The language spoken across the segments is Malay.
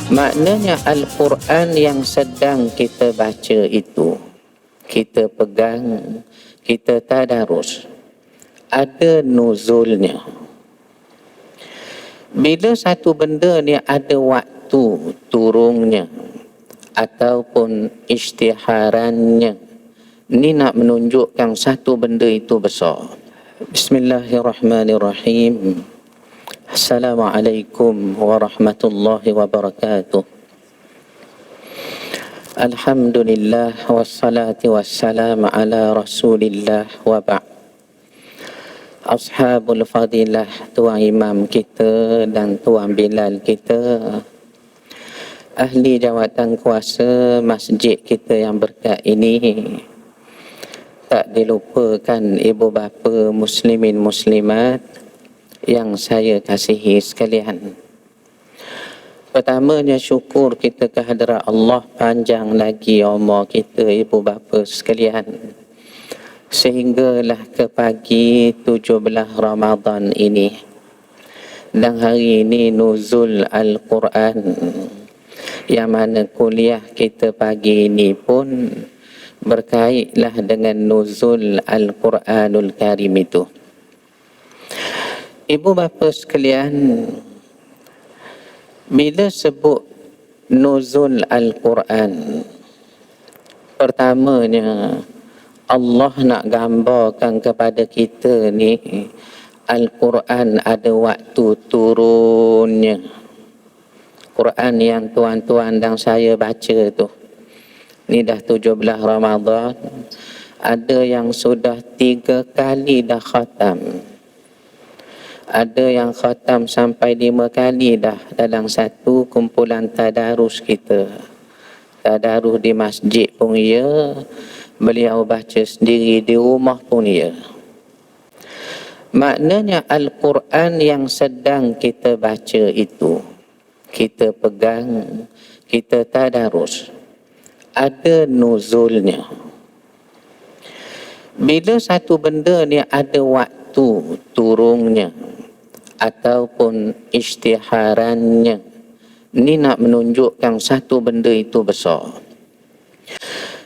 Maknanya Al-Quran yang sedang kita baca itu, kita pegang, kita tadarus, ada nuzulnya. Bila satu benda ni ada waktu turunnya ataupun isytiharannya, ni nak menunjukkan satu benda itu besar. Bismillahirrahmanirrahim. Assalamualaikum warahmatullahi wabarakatuh. Alhamdulillah wassalatu wassalamu ala rasulillah wa ba'd. Ashabul fadilah, tuan imam kita dan tuan Bilal kita, ahli jawatan kuasa masjid kita yang berkat ini, tak dilupakan ibu bapa muslimin muslimat yang saya kasihi sekalian. Pertamanya syukur kita kehadrat Allah, panjang lagi umur kita ibu bapa sekalian, sehinggalah ke pagi 17 Ramadan ini. Dan hari ini nuzul Al-Quran, yang mana kuliah kita pagi ini pun berkaitlah dengan nuzul Al-Quranul Karim itu. Ibu bapa sekalian, bila sebut nuzul Al-Quran, pertamanya Allah nak gambarkan kepada kita ni, Al-Quran ada waktu turunnya. Quran yang tuan-tuan dan saya baca tu, ni dah 17 Ramadan, ada yang sudah 3 kali dah khatam. Ada yang khatam sampai 5 kali dah dalam satu kumpulan tadarus kita. Tadarus di masjid pun ya, beliau baca sendiri di rumah pun ya. Maknanya Al-Quran yang sedang kita baca itu, kita pegang, kita tadarus, ada nuzulnya. Bila satu benda ni ada waktu turunnya ataupun isytiharannya, ni nak menunjukkan satu benda itu besar.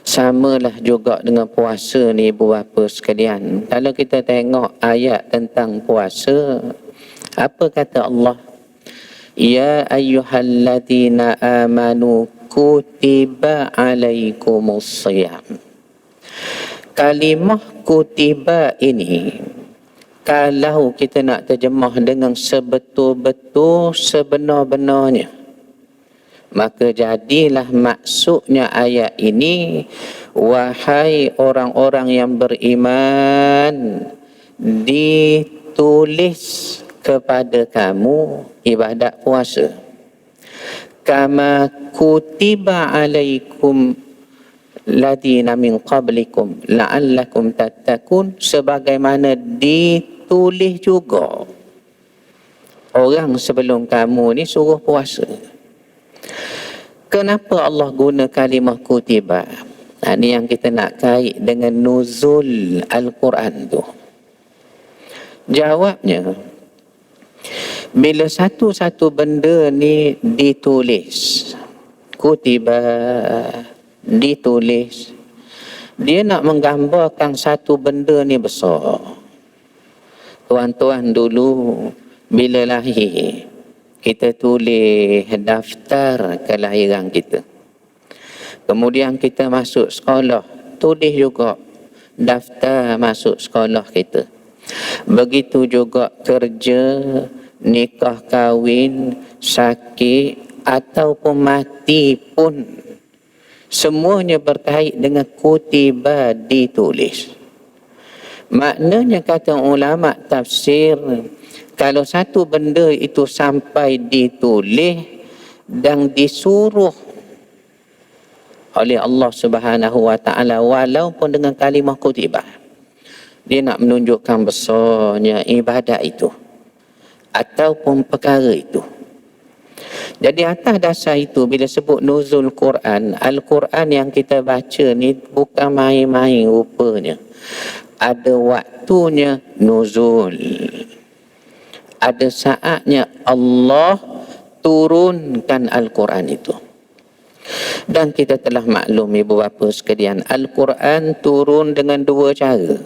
Samalah juga dengan puasa ni ibu bapa sekalian. Kalau kita tengok ayat tentang puasa, apa kata Allah? Ya ayyuhalladzina amanu kutiba alaikumusiyam. Kalimah kutiba ini, kalau kita nak terjemah dengan sebetul-betul sebenar-benarnya, maka jadilah maksudnya ayat ini, wahai orang-orang yang beriman, ditulis kepada kamu ibadat puasa. Kama kutiba alaikum ladina min qablikum la'allakum tattaqun, sebagaimana ditulis juga orang sebelum kamu ni suruh puasa. Kenapa Allah guna kalimah kutiba? Ini yang kita nak kait dengan nuzul Al-Quran tu. Jawabnya, bila satu-satu benda ni ditulis, kutiba, ditulis, dia nak menggambarkan satu benda ni besar. Tuan-tuan dulu bila lahir, kita tulis daftar kelahiran kita. Kemudian kita masuk sekolah, tulis juga daftar masuk sekolah kita. Begitu juga kerja, nikah kahwin, sakit ataupun mati pun, semuanya berkait dengan kutiba, ditulis. Maknanya kata ulama tafsir, kalau satu benda itu sampai ditulis dan disuruh oleh Allah Subhanahu wa taala walaupun dengan kalimah kutibah, dia nak menunjukkan besarnya ibadat itu ataupun perkara itu. Jadi atas dasar itu, bila sebut nuzul Quran, Al-Quran yang kita baca ni bukan main-main rupanya. Ada waktunya nuzul. Ada saatnya Allah turunkan Al-Quran itu. Dan kita telah maklum ibu bapa sekalian, Al-Quran turun dengan dua cara.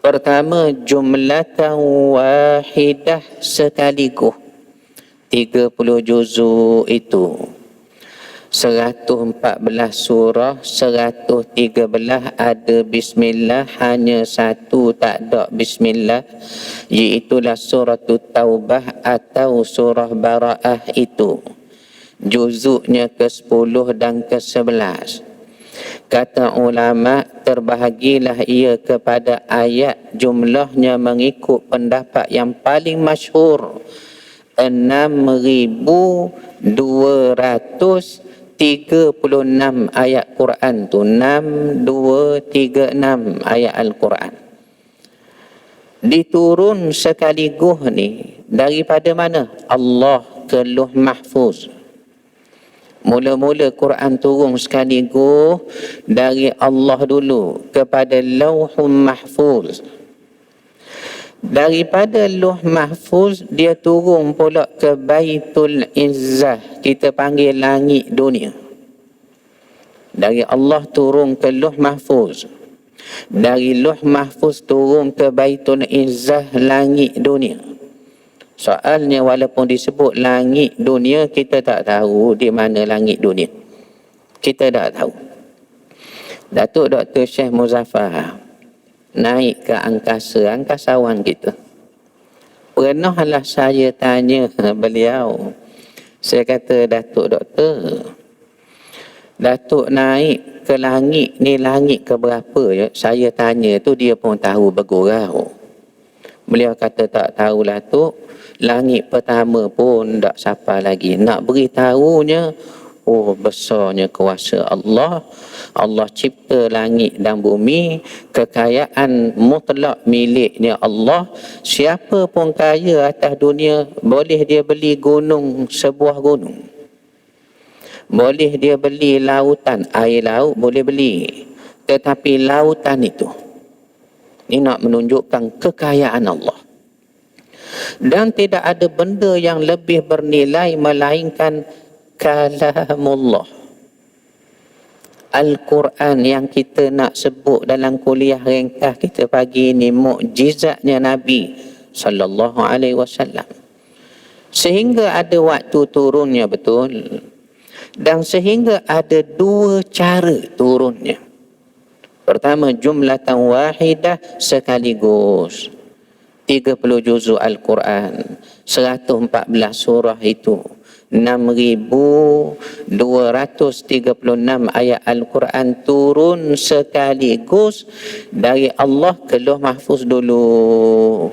Pertama, jumlatan wahidah sekaligus. 30 juzuk itu. 114 surah, 113 ada bismillah, hanya satu tak ada bismillah, iaitulah surah Taubah atau surah Bara'ah itu. Juzuknya ke-10 dan ke-11. Kata ulama, terbahagilah ia kepada ayat jumlahnya mengikut pendapat yang paling masyhur, 6,236 ayat Quran tu. 6236 ayat Al-Quran diturun sekaligus ni. Daripada mana? Allah ke Lauh Mahfuz. Mula-mula Quran turun sekaligus dari Allah dulu kepada Lauhul Mahfuz. Daripada Lauh Mahfuz dia turun pula ke Baitul Izzah, kita panggil langit dunia. Dari Allah turun ke Lauh Mahfuz. Dari Lauh Mahfuz turun ke Baitul Izzah, langit dunia. Soalnya walaupun disebut langit dunia, kita tak tahu di mana langit dunia. Kita tak tahu. Datuk Dr. Syekh Muzaffar naik ke angkasawan kita. Pernahlah saya tanya beliau. Saya kata, Datuk Doktor, Datuk naik ke langit ni, langit ke berapa ya? Saya tanya tu dia pun tahu bergurau. Beliau kata, tak tahulah Tok. Langit pertama pun tak siapa lagi. Nak beritahunya, oh besarnya kuasa Allah. Allah cipta langit dan bumi, kekayaan mutlak miliknya Allah. Siapa pun kaya atas dunia, boleh dia beli gunung, sebuah gunung. Boleh dia beli lautan, air laut boleh beli. Tetapi lautan itu, ini nak menunjukkan kekayaan Allah. Dan tidak ada benda yang lebih bernilai melainkan kalamullah. Al-Quran yang kita nak sebut dalam kuliah ringkas kita pagi ini, mukjizatnya Nabi sallallahu alaihi wasallam. Sehingga ada waktu turunnya, betul. Dan sehingga ada dua cara turunnya. Pertama, jumlatan wahidah sekaligus. 30 juzuk Al-Quran, 114 surah itu, 6,236 ayat Al-Quran turun sekaligus dari Allah ke Lauh Mahfuz dulu.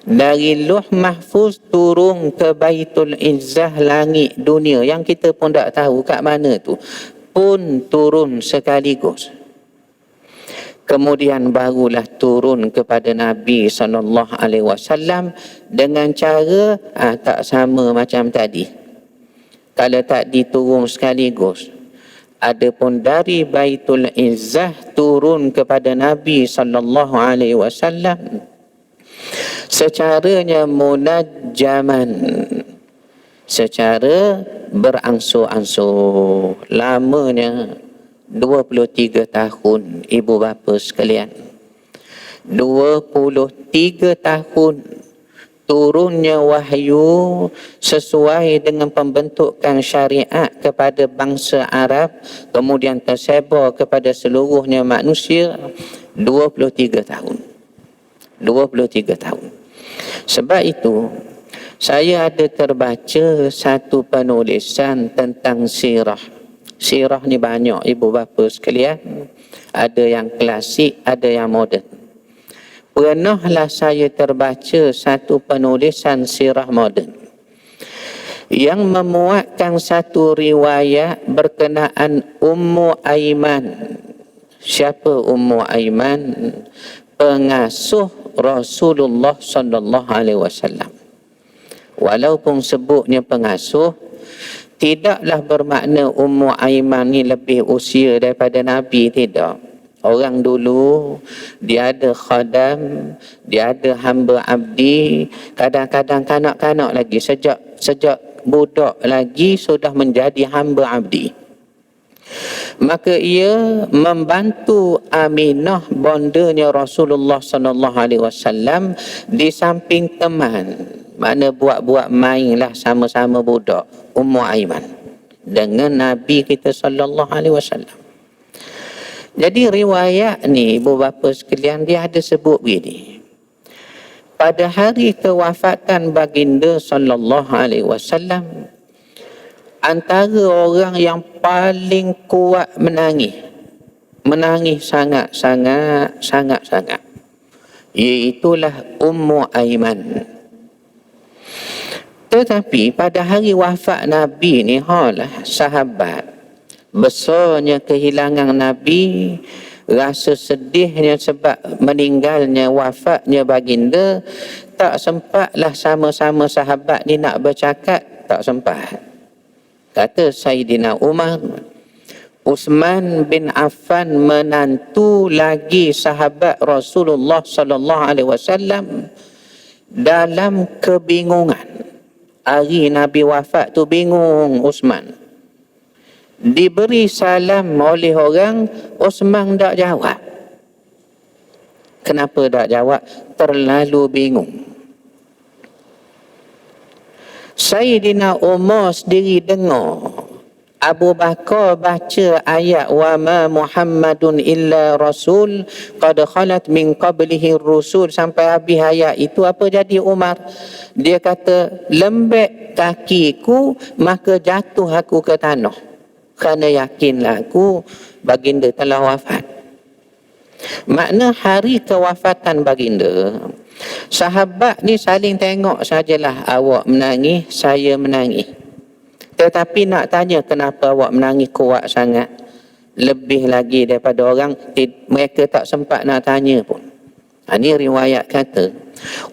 Dari Lauh Mahfuz turun ke Baitul Izzah, langit dunia, yang kita pun tak tahu kat mana tu, pun turun sekaligus. Kemudian barulah turun kepada Nabi SAW dengan cara tak sama macam tadi. Kalau tak diturun sekaligus, adapun dari Baitul Izzah turun kepada Nabi SAW secaranya munajjaman, secara berangsur-angsur. Lamanya 23 tahun ibu bapa sekalian. 23 tahun turunnya wahyu sesuai dengan pembentukan syariat kepada bangsa Arab, kemudian tersebar kepada seluruhnya manusia. 23 tahun. 23 tahun. Sebab itu saya ada terbaca satu penulisan tentang sirah. Sirah ni banyak ibu bapa sekalian. Ada yang klasik, ada yang moden. Pernahlah saya terbaca satu penulisan sirah moden yang memuatkan satu riwayat berkenaan Ummu Aiman. Siapa Ummu Aiman? Pengasuh Rasulullah sallallahu alaihi wasallam. Walaupun sebutnya pengasuh, tidaklah bermakna Ummu Aiman ni lebih usia daripada Nabi, tidak. Orang dulu dia ada khadam, dia ada hamba abdi, kadang-kadang kanak-kanak lagi. Sejak sejak budak lagi sudah menjadi hamba abdi. Maka ia membantu Aminah bondanya Rasulullah sallallahu alaihi wasallam di samping teman. Mana buat-buat main lah sama-sama budak, Ummu Aiman dengan Nabi kita sallallahu alaihi wasallam. Jadi riwayat ni ibu bapa sekalian dia ada sebut begini. Pada hari kewafatan baginda sallallahu alaihi wasallam, antara orang yang paling kuat menangis sangat-sangat, iaitulah Ummu Aiman. Tetapi pada hari wafat Nabi ni, sahabat, besarnya kehilangan Nabi, rasa sedihnya sebab meninggalnya, wafatnya baginda, tak sempatlah sama-sama sahabat ni nak bercakap, tak sempat. Kata Sayyidina Umar, Uthman bin Affan menantu lagi sahabat Rasulullah sallallahu alaihi wasallam dalam kebingungan. Hari Nabi wafat tu bingung Uthman. Diberi salam oleh orang, Uthman tak jawab. Kenapa tak jawab? Terlalu bingung. Sayyidina Umar sendiri dengar Abu Bakar baca ayat wa ma Muhammadun illa rasul qad khalat min qablihi rusul sampai habis ayat itu. Apa jadi Umar? Dia kata, lembek kakiku maka jatuh aku ke tanah kerana yakinlah aku baginda telah wafat. Makna hari kewafatan baginda, sahabat ni saling tengok sajalah, awak menangis, saya menangis. Tetapi nak tanya kenapa awak menangis kuat sangat, lebih lagi daripada orang, mereka tak sempat nak tanya pun. Ini riwayat kata,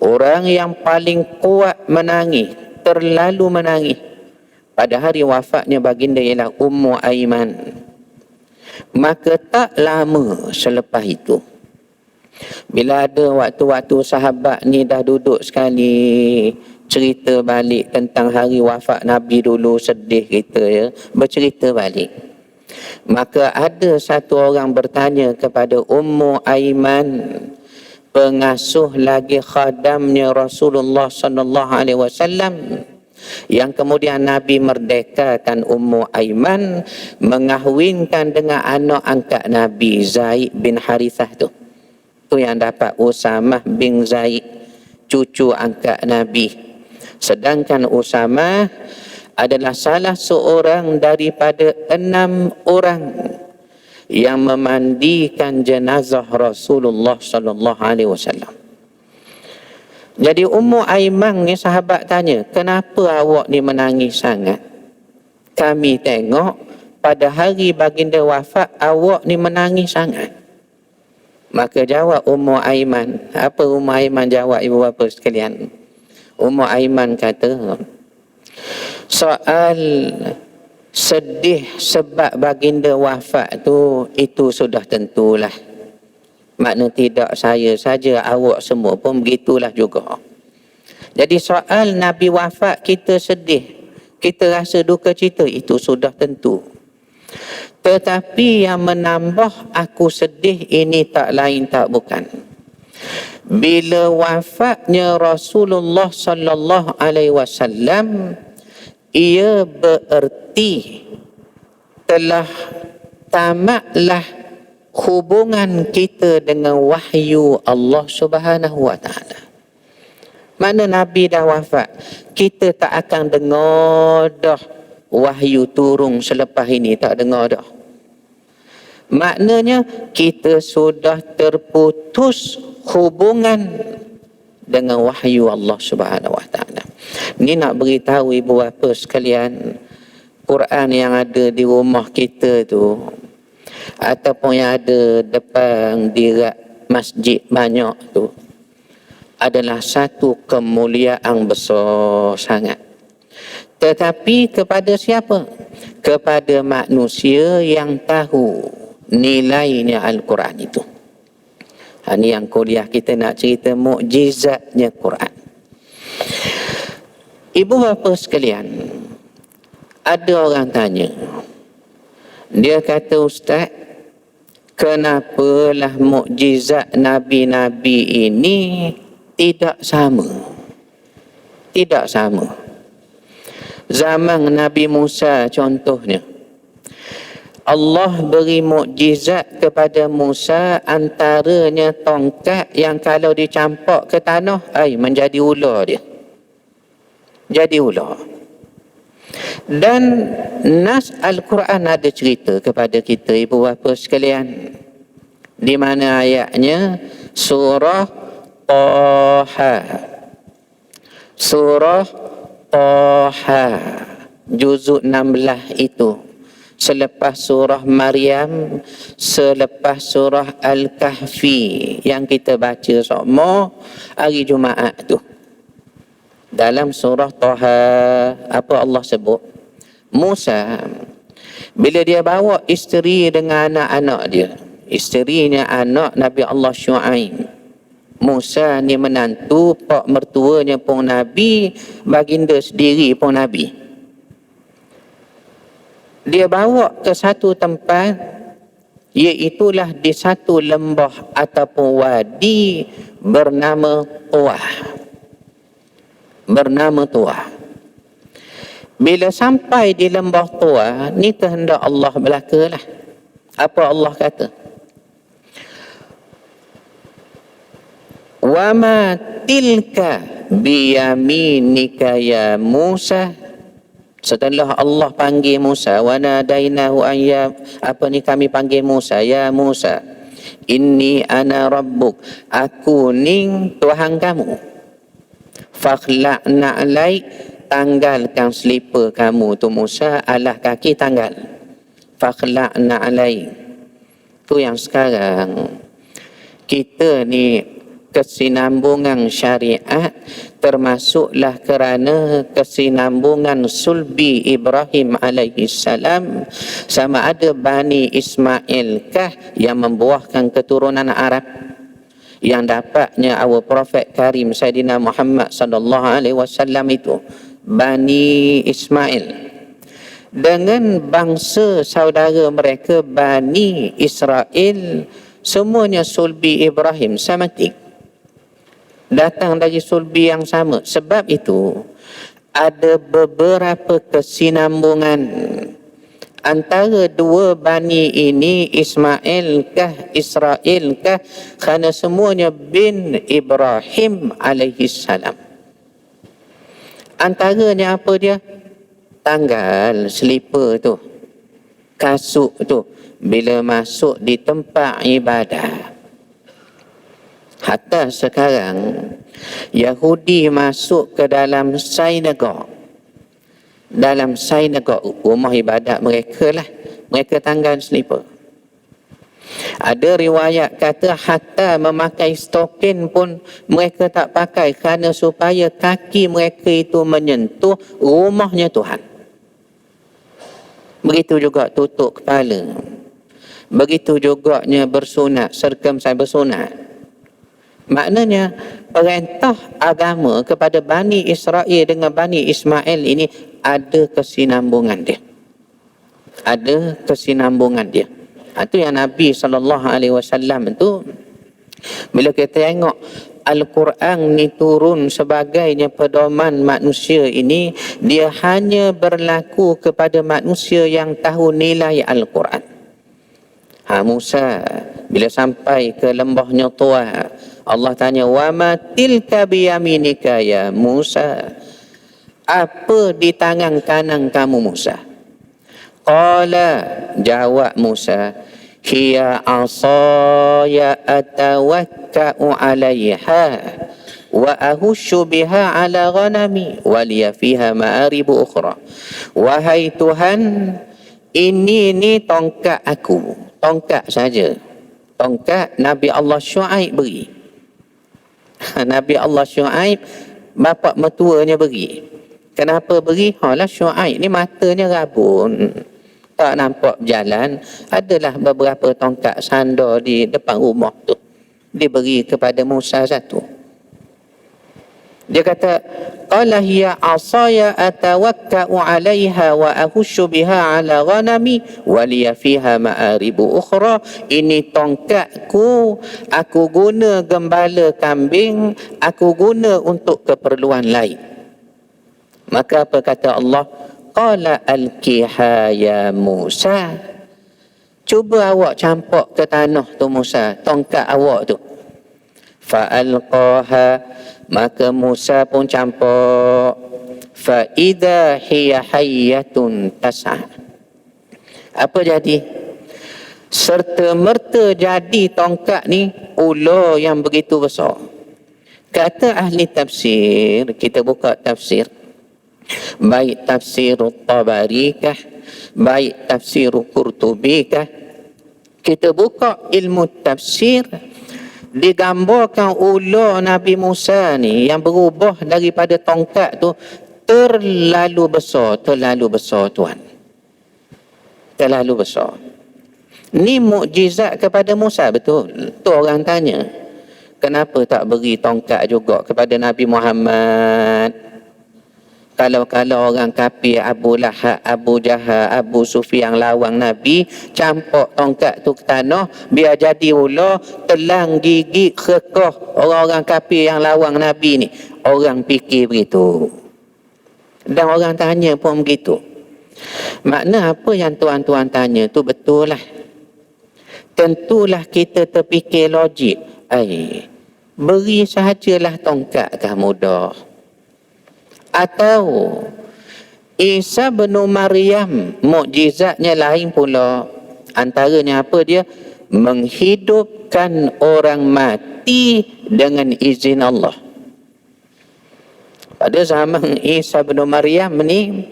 orang yang paling kuat menangis, terlalu menangis pada hari wafatnya baginda ialah Ummu Aiman. Maka tak lama selepas itu, bila ada waktu-waktu sahabat ni dah duduk sekali, cerita balik tentang hari wafat Nabi dulu, sedih kita ya, bercerita balik. Maka ada satu orang bertanya kepada Ummu Aiman, pengasuh lagi khadamnya Rasulullah sallallahu alaihi wasallam, yang kemudian Nabi merdekakan Ummu Aiman, mengahwinkan dengan anak angkat Nabi, Zaid bin Harithah tu. Tu yang dapat Usamah bin Zaid, cucu angkat Nabi. Sedangkan Usamah adalah salah seorang daripada 6 orang yang memandikan jenazah Rasulullah sallallahu alaihi wasallam. Jadi Ummu Aiman ni sahabat tanya, kenapa awak ni menangis sangat? Kami tengok pada hari baginda wafat awak ni menangis sangat. Maka jawab Ummu Aiman. Apa Ummu Aiman jawab ibu bapa sekalian? Ummu Aiman kata, soal sedih sebab baginda wafat tu, itu sudah tentulah. Makna tidak saya saja, awak semua pun begitulah juga. Jadi soal Nabi wafat kita sedih, kita rasa duka cita, itu sudah tentu. Tetapi yang menambah aku sedih ini tak lain tak bukan, bila wafatnya Rasulullah sallallahu alaihi wasallam, ia bererti telah tamatlah hubungan kita dengan wahyu Allah Subhanahu wa taala. Mana Nabi dah wafat, kita tak akan dengar dah wahyu turun selepas ini, tak dengar dah. Maknanya kita sudah terputus hubungan dengan wahyu Allah Subhanahu wa taala. Ni nak beritahu ibu bapa sekalian, Quran yang ada di rumah kita tu, ataupun yang ada depan dirak masjid banyak tu, adalah satu kemuliaan besar sangat. Tetapi kepada siapa? Kepada manusia yang tahu nilainya Al-Quran itu. Ini yang kuliah kita nak cerita mukjizatnya Quran. Ibu bapa sekalian, ada orang tanya, dia kata, Ustaz, kenapalah mukjizat Nabi-Nabi ini tidak sama? Tidak sama. Zaman Nabi Musa contohnya, Allah beri mukjizat kepada Musa, antaranya tongkat yang kalau dicampak ke tanah, menjadi ular dia. Jadi ular. Dan nas Al-Quran ada cerita kepada kita, ibu bapa sekalian, di mana ayatnya surah Taha. Surah Taha juzuk 16 itu, selepas surah Maryam, selepas surah Al-Kahfi yang kita baca semua hari Jumaat tu. Dalam surah Taha, apa Allah sebut? Musa, bila dia bawa isteri dengan anak-anak dia, isterinya anak Nabi Allah Syuaib. Musa ni menantu, pak mertuanya pun Nabi, baginda sendiri pun Nabi. Dia bawa ke satu tempat, iaitulah di satu lembah ataupun wadi bernama Tuah. Bernama Tuah. Bila sampai di lembah Tuah, ni kehendak Allah belakalah. Apa Allah kata? Wa ma tilka biyaminika ya Musa. Setelah Allah panggil Musa, wa nadainahu ayya, kami panggil Musa, ya Musa, inni ana rabbuk, aku ning Tuhan kamu. Fakhla'na alaik, tanggalkan selipar kamu tu Musa, alah kaki tanggal. Fakhla'na alaik. Tu yang sekarang kita ni kesinambungan syariat termasuklah kerana kesinambungan sulbi Ibrahim alaihi salam, sama ada Bani Ismail kah yang membuahkan keturunan Arab yang dapatnya our Prophet Karim Sayyidina Muhammad sallallahu alaihi wasallam itu Bani Ismail dengan bangsa saudara mereka Bani Israel, semuanya sulbi Ibrahim samatik, datang dari sulbi yang sama. Sebab itu ada beberapa kesinambungan antara dua bani ini, Ismail kah Israel kah, kerana semuanya bin Ibrahim alaihi salam. Antaranya apa dia? Tanggal selipar tu, kasut tu, bila masuk di tempat ibadah. Hatta sekarang Yahudi masuk ke dalam sinagog, dalam sinagog, rumah ibadat mereka lah, mereka tanggal selipar. Ada riwayat kata hatta memakai stokin pun mereka tak pakai, kerana supaya kaki mereka itu menyentuh rumahnya Tuhan. Begitu juga tutup kepala, begitu juga bersunat, circumcise bersunat. Maknanya perintah agama kepada Bani Israel dengan Bani Ismail ini ada kesinambungan dia. Ada kesinambungan dia. Itu yang Nabi SAW itu, bila kita tengok Al-Quran ni turun sebagainya pedoman manusia ini, dia hanya berlaku kepada manusia yang tahu nilai Al-Quran. Musa bila sampai ke lembahnya Tuah, Allah tanya, wa ma tilka biyaminika ya Musa, apa di tangan kanan kamu Musa? Qala, jawab Musa, hiya asaya atawakka'u 'alayha wa ahushu biha 'ala ghanami wa liya fiha ma'aribu ukhra. Wahai Tuhan, ini tongkat aku, tongkat saja. Tongkat Nabi Allah Syuaib beri. Nabi Allah Syuaib, bapa mertuanya beri. Kenapa beri? Lah Syuaib ni matanya rabun, tak nampak berjalan. Adalah beberapa tongkat sandar di depan rumah tu, diberi kepada Musa satu. Dia kata, qala hiya asaya atawakka'u 'alaiha wa ahussu biha 'ala ghanami wa liya fiha ma'aribu ukhra. Ini tongkatku, aku guna gembala kambing, aku guna untuk keperluan lain. Maka apa kata Allah? Qala alqiha ya Musa. Cuba awak campak ke tanah tu Musa, tongkat awak tu. Fa'alqaha, maka Musa pun campak. Fa'idha hiya hayyatun tas'a. Apa jadi? Serta merta jadi tongkat ni ular yang begitu besar. Kata ahli tafsir, kita buka tafsir, baik tafsir Tabari kah, baik tafsir Qurtubi kah, kita buka ilmu tafsir, digambarkan ular Nabi Musa ni yang berubah daripada tongkat tu terlalu besar tuan. Terlalu besar. Ni mukjizat kepada Musa, betul. Tu orang tanya, kenapa tak beri tongkat juga kepada Nabi Muhammad? Kalau orang kafir Abu Lahab, Abu Jahal, Abu Sufyan lawang Nabi, campak tongkat tu ke tanah, biar jadi ular, telang gigit kekeh orang-orang kafir yang lawang Nabi ni. Orang fikir begitu. Dan orang tanya pun begitu. Makna apa yang tuan-tuan tanya tu betul lah. Tentulah kita terfikir logik. Beri sahajalah tongkat kah mudah. Atau Isa bin Maryam mukjizatnya lain pula. Antaranya apa dia? Menghidupkan orang mati dengan izin Allah. Pada zaman Isa bin Maryam ni,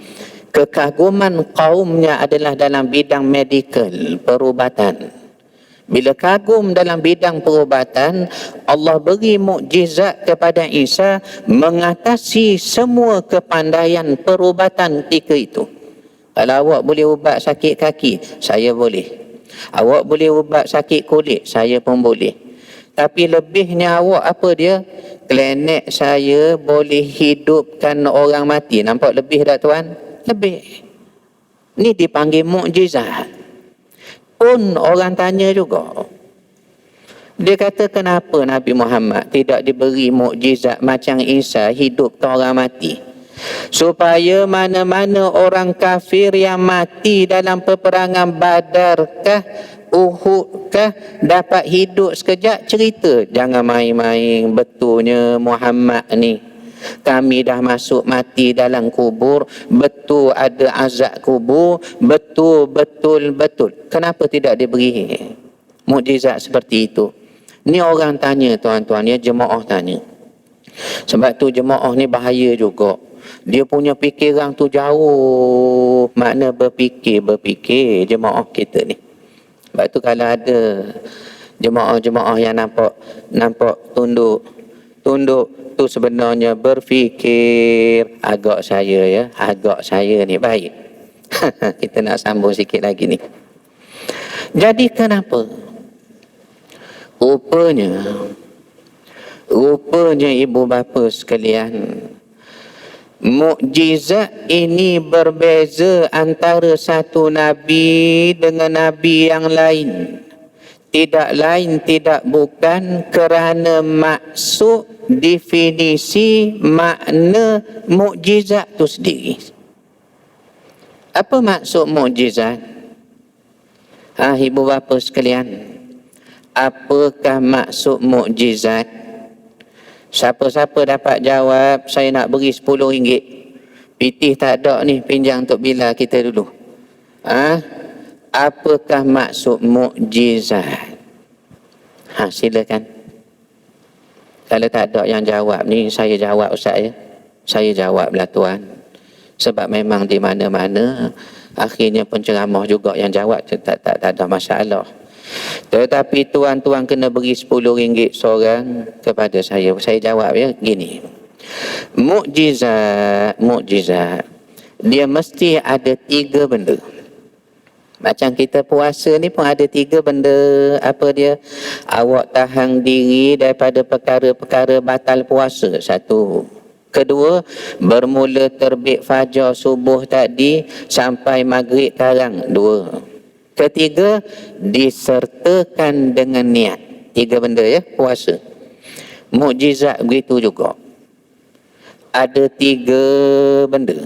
kekaguman kaumnya adalah dalam bidang medikal, perubatan. Bila kagum dalam bidang perubatan, Allah beri mukjizat kepada Isa mengatasi semua kepandaian perubatan ketika itu. Kalau awak boleh ubat sakit kaki, saya boleh. Awak boleh ubat sakit kulit, saya pun boleh. Tapi lebihnya awak apa dia? Klinik saya boleh hidupkan orang mati. Nampak lebih tak tuan? Lebih. Ni dipanggil mukjizat. Pun orang tanya juga. Dia kata kenapa Nabi Muhammad tidak diberi mukjizat macam Isa hidupkan orang mati? Supaya mana-mana orang kafir yang mati dalam peperangan Badar kah, Uhud kah, dapat hidup sekejap, cerita. Jangan main-main, betulnya Muhammad ni, kami dah masuk mati dalam kubur, betul ada azab kubur, betul. Kenapa tidak diberi mukjizat seperti itu? Ni orang tanya tuan-tuan, ya, jemaah tanya. Sebab tu jemaah ni bahaya juga. Dia punya fikiran tu jauh, makna berfikir jemaah kita ni. Sebab tu kalau ada jemaah yang nampak tunduk tu sebenarnya berfikir. Agak saya ni baik. Kita nak sambung sikit lagi ni. Jadi kenapa? Rupanya ibu bapa sekalian, mukjizat ini berbeza antara satu nabi dengan nabi yang lain. Tidak lain, tidak bukan kerana maksud definisi makna mukjizat itu sendiri. Apa maksud mukjizat? Ibu bapa sekalian, apakah maksud mukjizat? Siapa-siapa dapat jawab, saya nak beri RM10. Pitih tak ada ni, pinjam untuk bila kita dulu. Apakah maksud mukjizat? Silakan. Kalau tak ada yang jawab ni, saya jawab Ustaz ya. Saya jawablah tuan. Sebab memang di mana-mana akhirnya penceramah juga yang jawab, tak ada masalah. Tetapi tuan-tuan kena beri RM10 seorang kepada saya. Saya jawab ya, gini. Mukjizat dia mesti ada 3 benda. Macam kita puasa ni pun ada 3 benda. Apa dia? Awak tahan diri daripada perkara-perkara batal puasa. 1. Kedua, bermula terbit fajar subuh tadi sampai maghrib karang. Dua. Ketiga, disertakan dengan niat. Tiga benda ya, puasa. Mukjizat begitu juga. Ada tiga benda.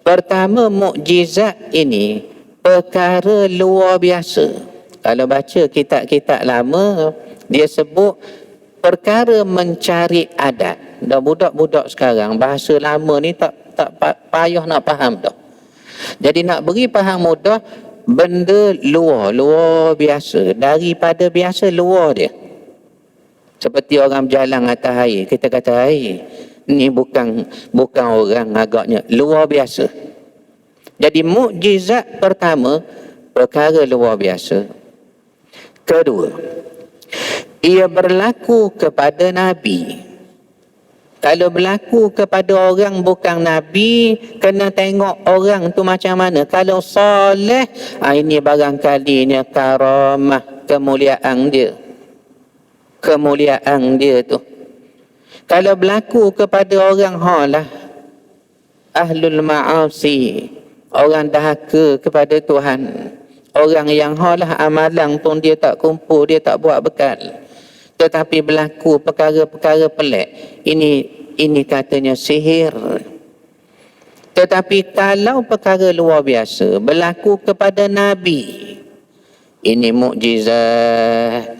Pertama mukjizat ini perkara luar biasa. Kalau baca kitab-kitab lama, dia sebut perkara mencari adat. Dah budak-budak sekarang bahasa lama ni tak payah nak faham dah. Jadi nak beri faham mudah, benda luar biasa, daripada biasa luar dia. Seperti orang berjalan atas air, kita kata air ni bukan orang, agaknya luar biasa. Jadi mukjizat pertama perkara luar biasa. Kedua, ia berlaku kepada Nabi. Kalau berlaku kepada orang bukan Nabi, kena tengok orang tu macam mana. Kalau soleh, ini barangkalinya karamah, kemuliaan dia. Kemuliaan dia tu. Kalau berlaku kepada orang ahlul ma'asi, orang dahaka kepada Tuhan, orang yang amalan pun dia tak kumpul, dia tak buat bekal, tetapi berlaku perkara-perkara pelik, ini katanya sihir. Tetapi kalau perkara luar biasa berlaku kepada Nabi, ini mukjizat.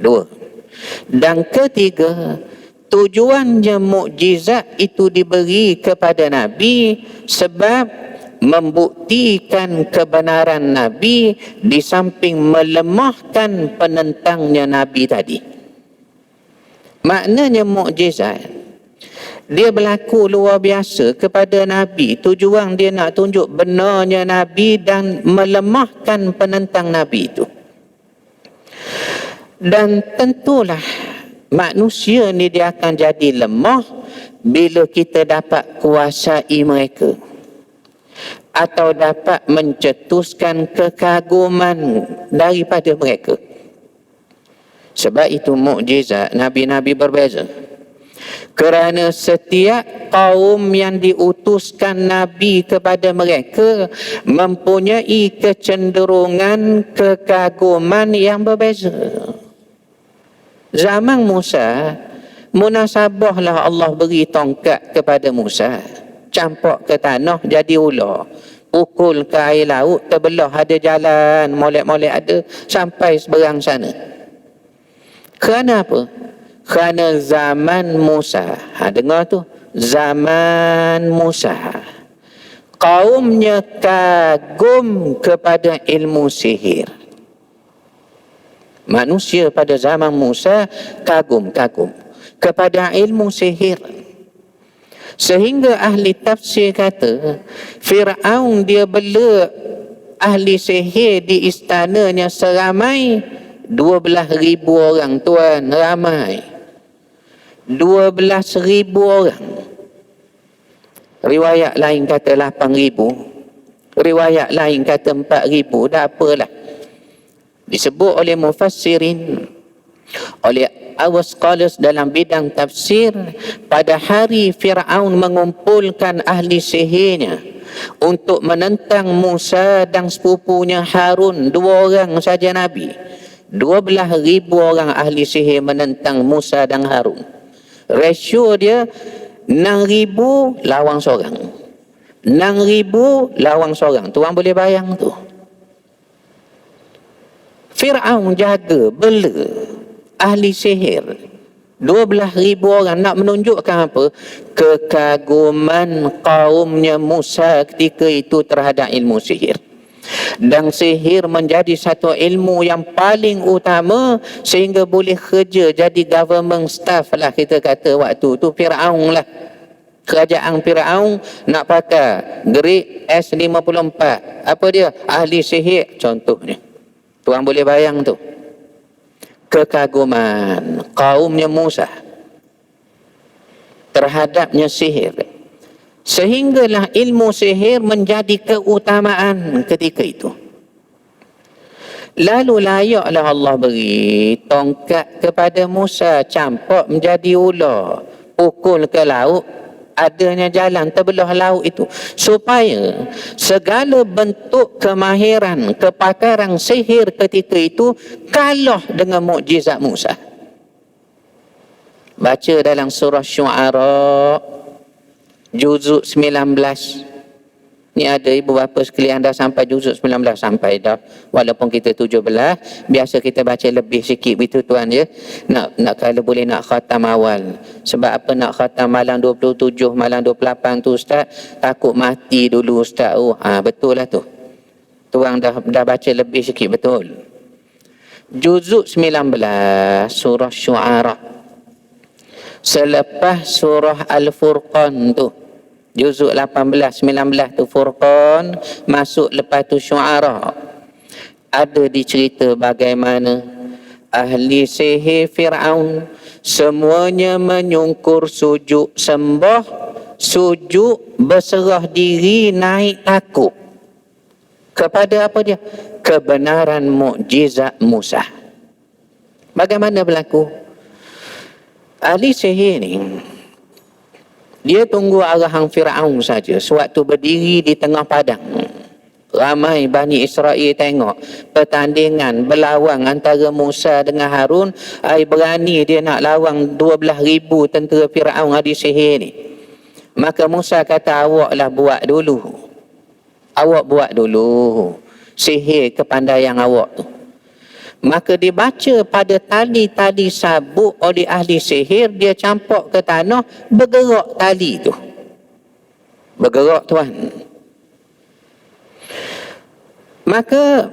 Dua. Dan ketiga, tujuannya mukjizat itu diberi kepada Nabi sebab membuktikan kebenaran Nabi di samping melemahkan penentangnya Nabi tadi. Maknanya mukjizat, dia berlaku luar biasa kepada Nabi. Tujuan dia nak tunjuk benarnya Nabi dan melemahkan penentang Nabi itu. Dan tentulah manusia ni dia akan jadi lemah bila kita dapat kuasai mereka, atau dapat mencetuskan kekaguman daripada mereka. Sebab itu mukjizat Nabi-Nabi berbeza. Kerana setiap kaum yang diutuskan Nabi kepada mereka mempunyai kecenderungan kekaguman yang berbeza. Zaman Musa, munasabahlah Allah beri tongkat kepada Musa, campak ke tanah jadi ular, pukul ke air laut terbelah, ada jalan molek-molek ada sampai seberang sana. Kerana apa? Kerana zaman Musa, dengar tu, zaman Musa, kaumnya kagum kepada ilmu sihir. Manusia pada zaman Musa kagum kepada ilmu sihir. Sehingga ahli tafsir kata, Fir'aun dia bela ahli sihir di istananya seramai 12,000 orang, tuan, ramai. 12,000 orang. Riwayat lain kata 8,000. Riwayat lain kata 4,000, dah apalah. Disebut oleh mufassirin, oleh our scholars dalam bidang tafsir, pada hari Fir'aun mengumpulkan ahli sihirnya untuk menentang Musa dan sepupunya Harun, 2 orang saja Nabi. 12,000 orang ahli sihir menentang Musa dan Harun. Ratio dia 6,000 lawan seorang. 6,000 lawan seorang. Tuan boleh bayang tu. Fir'aun jaga, bela ahli sihir 12,000 orang, nak menunjukkan apa? Kekaguman kaumnya Musa ketika itu terhadap ilmu sihir. Dan sihir menjadi satu ilmu yang paling utama sehingga boleh kerja jadi government staff lah, kita kata waktu tu. Fir'aun lah, kerajaan Fir'aun nak pakai grade S54, apa dia? Ahli sihir contohnya. Tuan boleh bayang tu. Kekaguman kaumnya Musa terhadapnya sihir, sehinggalah ilmu sihir menjadi keutamaan ketika itu. Lalu layaklah Allah beri tongkat kepada Musa, campak menjadi ular, pukul ke laut, adanya jalan terbelah laut itu, supaya segala bentuk kemahiran, kepakaran sihir ketika itu kalah dengan mukjizat Musa. Baca dalam surah Syu'ara juzuk 19. Ni ada ibu bapa sekalian dah sampai juzuk 19 sampai dah. Walaupun kita 17, biasa kita baca lebih sikit begitu tuan ya. Nak kalau boleh nak khatam awal. Sebab apa nak khatam malam 27, malam 28 tu ustaz, takut mati dulu ustaz. Betul lah tu. Tuan dah baca lebih sikit betul. Juzuk 19 surah Syu'ara. Selepas surah Al-Furqan tu, juzuk 18, 19 tu Furqan, masuk lepas tu Syu'ara. Ada dicerita bagaimana ahli sihir Fir'aun semuanya menyungkur sujud sembah, sujud berserah diri, naik takut kepada apa dia? Kebenaran mukjizat Musa. Bagaimana berlaku? Ahli sihir ni dia tunggu arahan Fir'aun saja. Sewaktu berdiri di tengah padang, ramai Bani Israel tengok pertandingan berlawan antara Musa dengan Harun. Berani dia nak lawan 12,000 tentera Fir'aun ahli sihir ni. Maka Musa kata, awaklah buat dulu. Awak buat dulu sihir kepandaian awak tu. Maka dibaca pada tali-tali sabuk oleh ahli sihir, dia campak ke tanah, bergerak tali tu. Bergerak tuan. Maka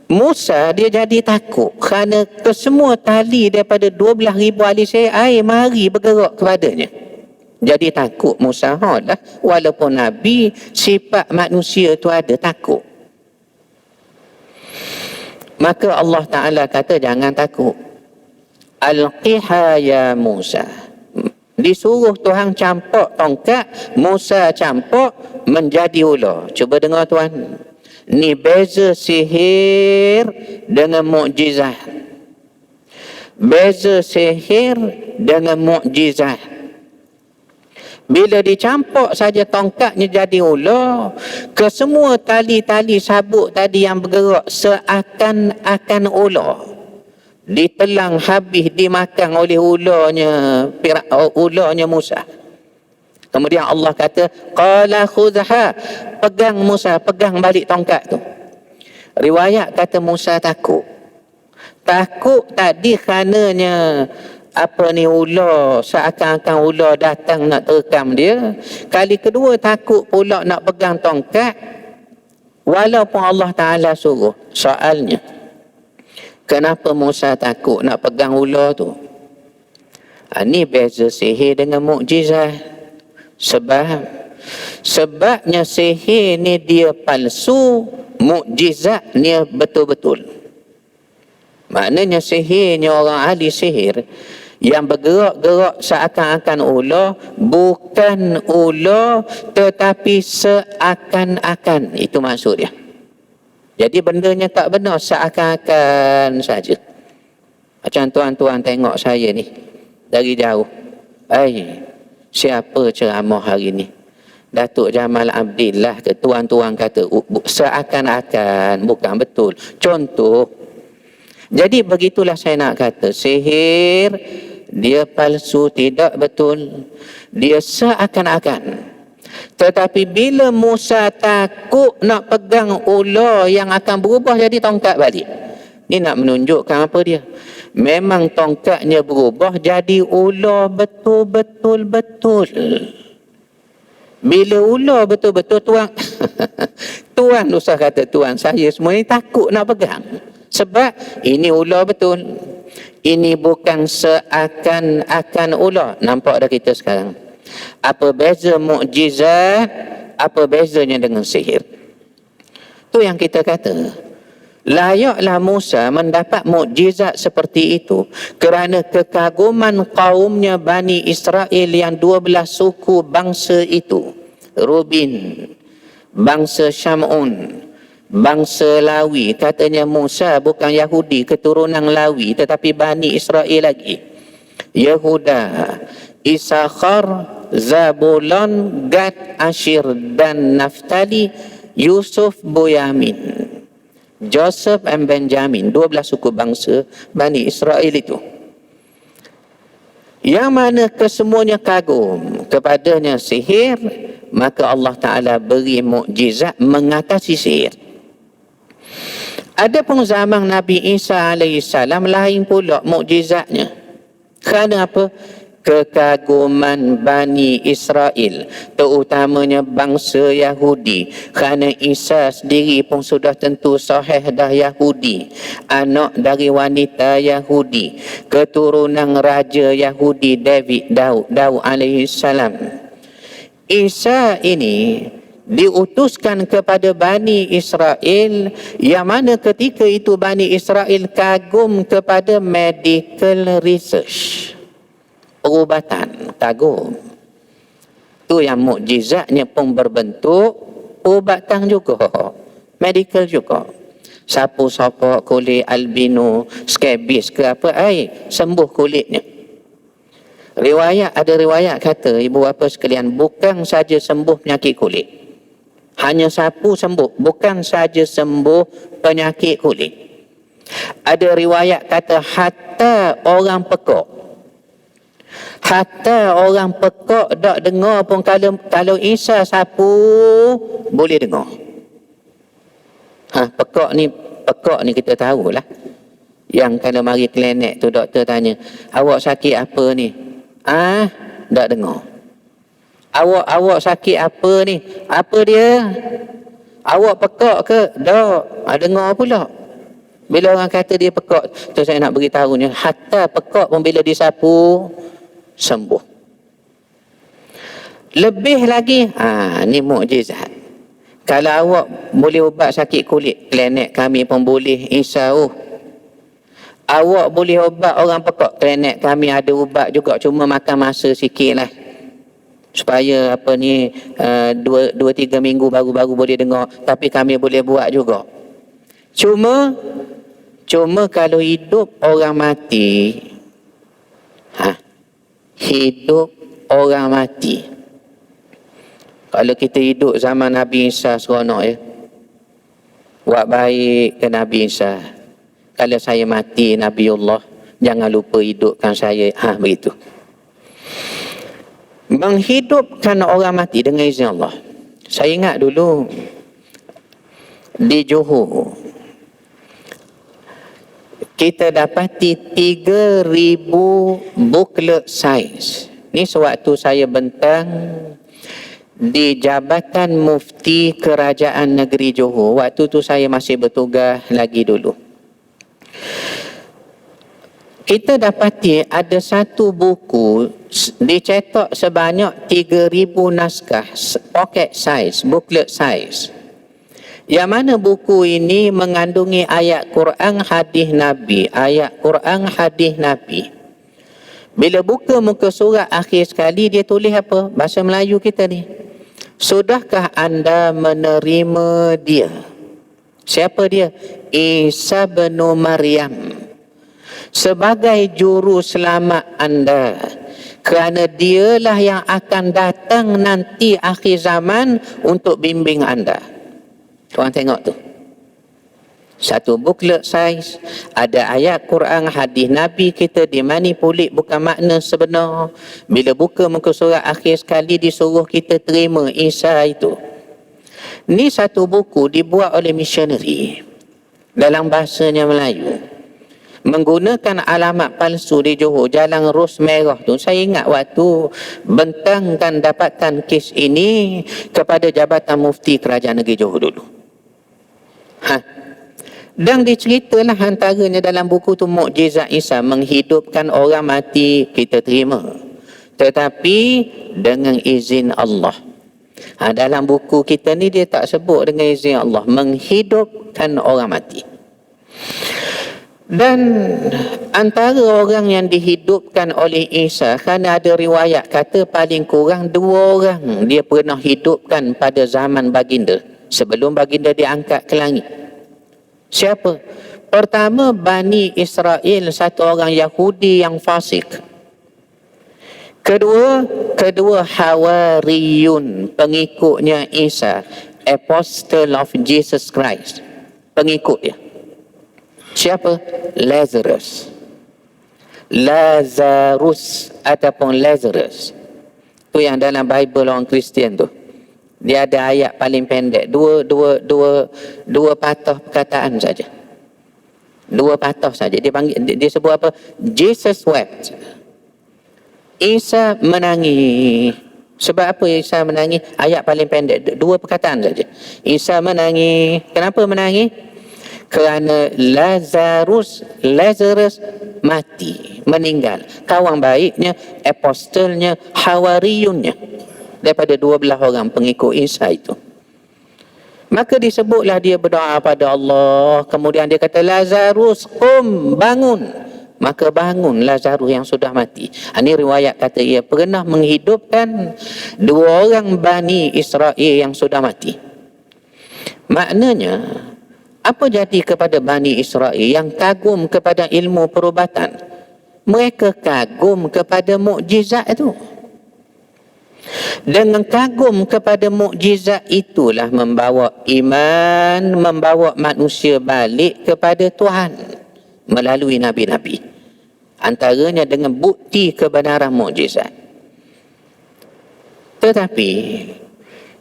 Musa dia jadi takut kerana kesemua tali daripada 12,000 ahli sihir mari bergerak kepadanya. Jadi takut Musa. Lah, walaupun Nabi, sifat manusia tu ada takut. Maka Allah Ta'ala kata jangan takut. Alqiha ya Musa. Disuruh Tuhan campak tongkat, Musa campak menjadi ular. Cuba dengar tuan. Ni beza sihir dengan mukjizat. Beza sihir dengan mukjizat. Bila dicampak saja tongkatnya jadi ular, kesemua tali-tali sabuk tadi yang bergerak seakan-akan ular, ditelang habis, dimakan oleh ularnya Musa. Kemudian Allah kata, qala khudha, pegang Musa, pegang balik tongkat tu. Riwayat kata Musa takut. Takut tadi kerananya ular, seakan-akan ular datang nak terekam dia. Kali kedua takut pula nak pegang tongkat, walaupun Allah Ta'ala suruh. Soalnya, kenapa Musa takut nak pegang ular tu? Ini beza sihir dengan mukjizat. Sebabnya sihir ni dia palsu, mukjizat ni betul-betul. Maknanya sihirnya orang ahli sihir yang bergerak-gerak seakan-akan ular, bukan ular tetapi seakan-akan. Itu maksud dia. Jadi bendanya tak benar, seakan-akan saja. Macam tuan-tuan tengok saya ni dari jauh. Siapa ceramah hari ni? Datuk Jamal Abdillah ke? Tuan-tuan kata seakan-akan, bukan betul. Contoh. Jadi begitulah saya nak kata, sihir dia palsu, tidak betul. Dia seakan-akan. Tetapi bila Musa takut nak pegang ular yang akan berubah jadi tongkat balik, ni nak menunjukkan apa dia? Memang tongkatnya berubah jadi ular betul-betul. Bila ular betul-betul, tuan tuan usah kata tuan, saya semua ni takut nak pegang. Sebab ini ular betul. Ini bukan seakan-akan ular. Nampak dah kita sekarang. Apa beza mukjizat, apa bezanya dengan sihir? Tu yang kita kata. Layaklah Musa mendapat mukjizat seperti itu kerana kekaguman kaumnya Bani Israel yang 12 suku bangsa itu. Rubin, bangsa Syamun, bangsa Lawi. Katanya Musa bukan Yahudi keturunan Lawi tetapi Bani Israel lagi. Yehuda, Isakhar, Zabulon, Gad, Ashir dan Naftali, Yusuf, Bunyamin, Joseph and Benjamin. 12 suku bangsa Bani Israel itu. Yang mana kesemuanya kagum kepadanya sihir, maka Allah Ta'ala beri mukjizat mengatasi sihir. Ada pun zaman Nabi Isa AS lain pula mukjizatnya. Kerana apa? Kekaguman Bani Israel, terutamanya bangsa Yahudi. Kerana Isa sendiri pun sudah tentu sahih dah Yahudi, anak dari wanita Yahudi, keturunan raja Yahudi Daud alaihissalam. Isa ini diutuskan kepada Bani Israel, yang mana ketika itu Bani Israel kagum kepada medical research, perubatan, kagum. Tu yang mukjizatnya pun berbentuk perubatan juga, medical juga. Sapu sopok kulit albino, skabis ke apa, sembuh kulitnya. Ada riwayat kata, ibu bapa sekalian, bukan saja sembuh penyakit kulit, hanya sapu sembuh, bukan saja sembuh penyakit kulit. Ada riwayat kata hatta orang pekak tak dengar pun, kalau Isa sapu boleh dengar. Pekak ni kita tahulah. Yang kalau mari klinik tu doktor tanya, awak sakit apa ni? Tak dengar. Awak sakit apa ni? Apa dia? Awak pekak ke? Tak. Dengar pula. Bila orang kata dia pekak, tu saya nak beritahunya, hatta pekak pun bila disapu sembuh. Lebih lagi, ni mukjizat. Kalau awak boleh ubat sakit kulit, klinik kami pun boleh, insya-Allah. Awak boleh ubat orang pekak, klinik kami ada ubat juga, cuma makan masa sikit lah. Supaya 2-3 minggu baru boleh dengar. Tapi kami boleh buat juga. Cuma kalau hidup orang mati, hidup orang mati. Kalau kita hidup zaman Nabi Isa seronok ya. Buat baik ke Nabi Isa. Kalau saya mati Nabiullah, jangan lupa hidupkan saya. Begitu. Menghidupkan orang mati dengan izin Allah. Saya ingat dulu di Johor, kita dapati 3,000 booklet saiz. Ni sewaktu saya bentang di Jabatan Mufti Kerajaan Negeri Johor. Waktu tu saya masih bertugas lagi dulu. Kita dapati ada satu buku dicetak sebanyak 3,000 naskah, pocket size, booklet size. Yang mana buku ini mengandungi ayat Quran, hadis Nabi, ayat Quran, hadis Nabi. Bila buka muka surat akhir sekali, dia tulis apa? Bahasa Melayu kita ni. Sudahkah anda menerima dia? Siapa dia? Isa bin Maryam sebagai juru selamat anda, kerana dialah yang akan datang nanti akhir zaman untuk bimbing anda. Tuan tengok tu, satu booklet saiz, ada ayat Quran, hadis Nabi, kita dimanipulit bukan makna sebenar. Bila buka muka surat akhir sekali, disuruh kita terima Isa itu. Ni satu buku dibuat oleh missionary dalam bahasanya Melayu, menggunakan alamat palsu di Johor, Jalan Ros Merah tu. Saya ingat waktu bentangkan dapatan kes ini kepada Jabatan Mufti Kerajaan Negeri Johor dulu. Dan diceritalah antaranya dalam buku tu, mukjizat Isa menghidupkan orang mati, kita terima, tetapi dengan izin Allah. Dalam buku kita ni dia tak sebut dengan izin Allah, menghidupkan orang mati. Dan antara orang yang dihidupkan oleh Isa, kerana ada riwayat kata paling kurang 2 orang dia pernah hidupkan pada zaman baginda. sebelum baginda diangkat ke langit. Siapa? Pertama, Bani Israel, satu orang Yahudi yang fasik. Kedua Hawariyun, pengikutnya Isa, Apostle of Jesus Christ, pengikut dia. Siapa? Lazarus ataupun Lazarus. Tu yang dalam Bible orang Kristian tu. Dia ada ayat paling pendek, dua patah perkataan saja. Dua patah saja. Dia sebut apa? Jesus wept. Isa menangis. Sebab apa Isa menangis? Ayat paling pendek, dua perkataan saja. Isa menangis. Kenapa menangis? Kerana Lazarus mati, meninggal. Kawan baiknya, apostolnya, Hawariyunnya, daripada 12 orang pengikut Isa itu. Maka disebutlah dia berdoa pada Allah. Kemudian dia kata, Lazarus, qum, bangun. Maka bangun Lazarus yang sudah mati. Ini riwayat kata ia pernah menghidupkan 2 orang Bani Israel yang sudah mati. Maknanya, apa jadi kepada Bani Israel yang kagum kepada ilmu perubatan? Mereka kagum kepada mukjizat itu. Dengan kagum kepada mukjizat itulah membawa iman, membawa manusia balik kepada Tuhan melalui nabi-nabi. Antaranya dengan bukti kebenaran mukjizat. Tetapi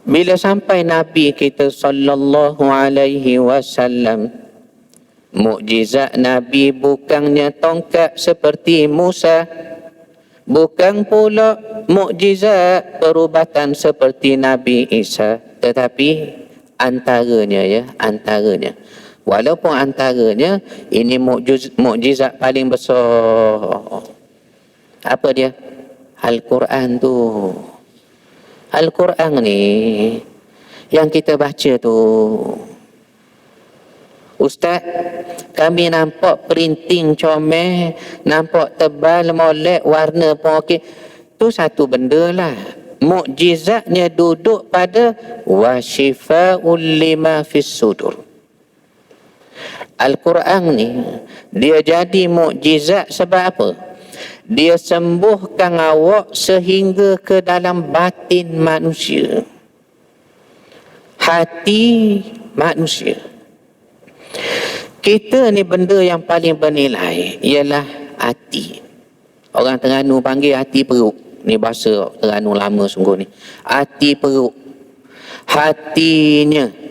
bila sampai Nabi kita sallallahu alaihi wasallam, mukjizat Nabi bukannya tongkat seperti Musa, bukan pula mukjizat perubatan seperti Nabi Isa, tetapi antaranya. Walaupun antaranya ini mukjizat paling besar. Apa dia? Al-Quran tu. Al-Quran ni yang kita baca tu. Ustaz, kami nampak printing comel, nampak tebal, molek, warna pun okey. Tu satu benda lah. Mukjizatnya duduk pada wasyifa'ul lima fis sudur. Al-Quran ni dia jadi mukjizat sebab apa? Dia sembuhkan awak sehingga ke dalam batin manusia, hati manusia. Kita ni benda yang paling bernilai ialah hati. Orang Terengganu panggil hati perut. Ni bahasa Terengganu lama sungguh ni. Hati perut. Hatinya.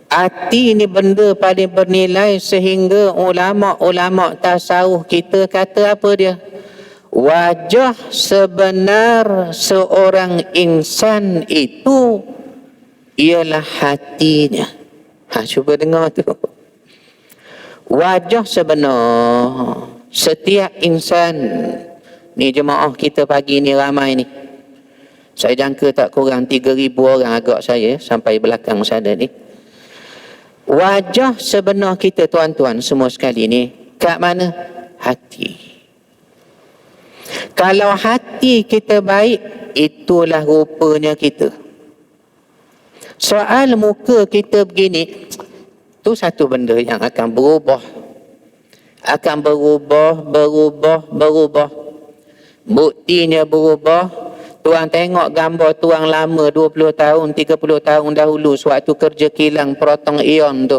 Hati ni benda paling bernilai sehingga ulama-ulama tasawuf kita kata apa dia? Wajah sebenar seorang insan itu ialah hatinya. Cuba dengar tu. Wajah sebenar setiap insan. Ni jemaah kita pagi ni ramai ni. Saya jangka tak kurang 3,000 orang agak saya sampai belakang sana ni. Wajah sebenar kita tuan-tuan semua sekali ni kat mana? Hati. Kalau hati kita baik, itulah rupanya kita. Soal muka kita begini, tu satu benda yang akan berubah. Akan berubah. Buktinya berubah. Tuan tengok gambar tuan lama 20 tahun, 30 tahun dahulu sewaktu kerja kilang proton ion tu.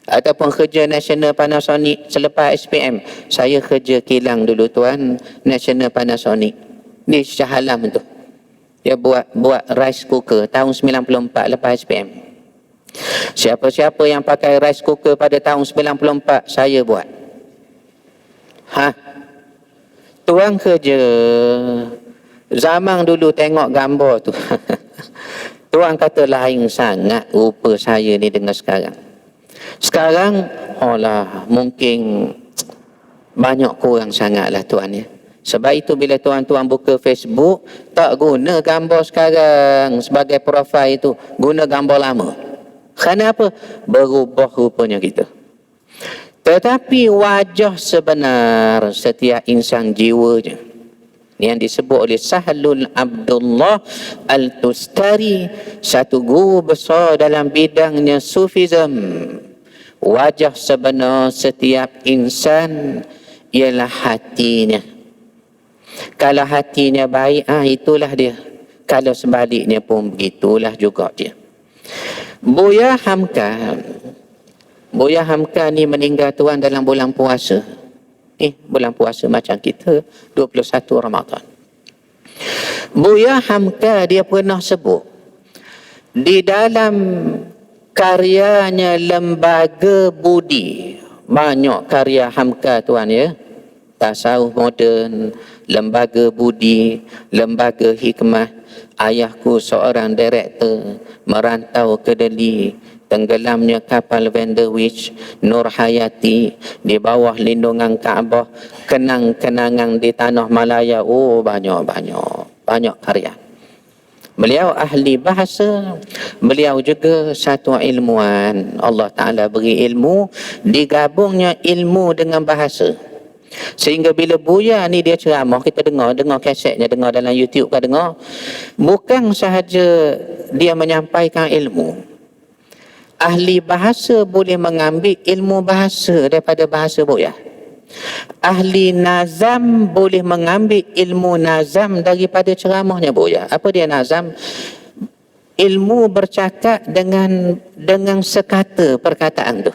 Ataupun kerja National Panasonic selepas SPM. Saya kerja kilang dulu tuan, National Panasonic. Ni Shah Alam tu. Dia buat rice cooker tahun 94 lepas SPM. Siapa-siapa yang pakai rice cooker pada tahun 94, saya buat. Tuan kerja zaman dulu tengok gambar tu. Tuan kata lain sangat rupa saya ni dengan sekarang. Sekarang, mungkin banyak kurang sangatlah tuan ya. Sebab itu bila tuan-tuan buka Facebook, tak guna gambar sekarang sebagai profil itu. Guna gambar lama. Kenapa? Berubah rupanya kita. Tetapi wajah sebenar setiap insan jiwanya. Ni yang disebut oleh Sahlul Abdullah Al-Tustari, satu guru besar dalam bidangnya Sufism. Wajah sebenar setiap insan ialah hatinya. Kalau hatinya baik, itulah dia. Kalau sebaliknya pun begitulah juga dia. Buya Hamka ni meninggal tuan dalam bulan puasa. Bulan puasa macam kita, 21 Ramadan. Buya Hamka dia pernah sebut di dalam karyanya Lembaga Budi. Banyak karya Hamka tuan ya. Tasawuf moden, Lembaga Budi, Lembaga Hikmah. Ayahku seorang direktor, merantau ke Delhi, tenggelamnya kapal Vanderwich, Nur Hayati, di bawah lindungan Kaabah, kenang-kenangan di tanah Malaya. Banyak karya. Beliau ahli bahasa, beliau juga satu ilmuwan. Allah Ta'ala beri ilmu, digabungnya ilmu dengan bahasa. Sehingga bila Buya ni dia ceramah, kita dengar kasetnya, dengar dalam YouTube kan dengar. Bukan sahaja dia menyampaikan ilmu. Ahli bahasa boleh mengambil ilmu bahasa daripada bahasa Buya. Ahli nazam boleh mengambil ilmu nazam daripada ceramahnya Buya. Apa dia nazam? Ilmu bercakap dengan sekata perkataan tu.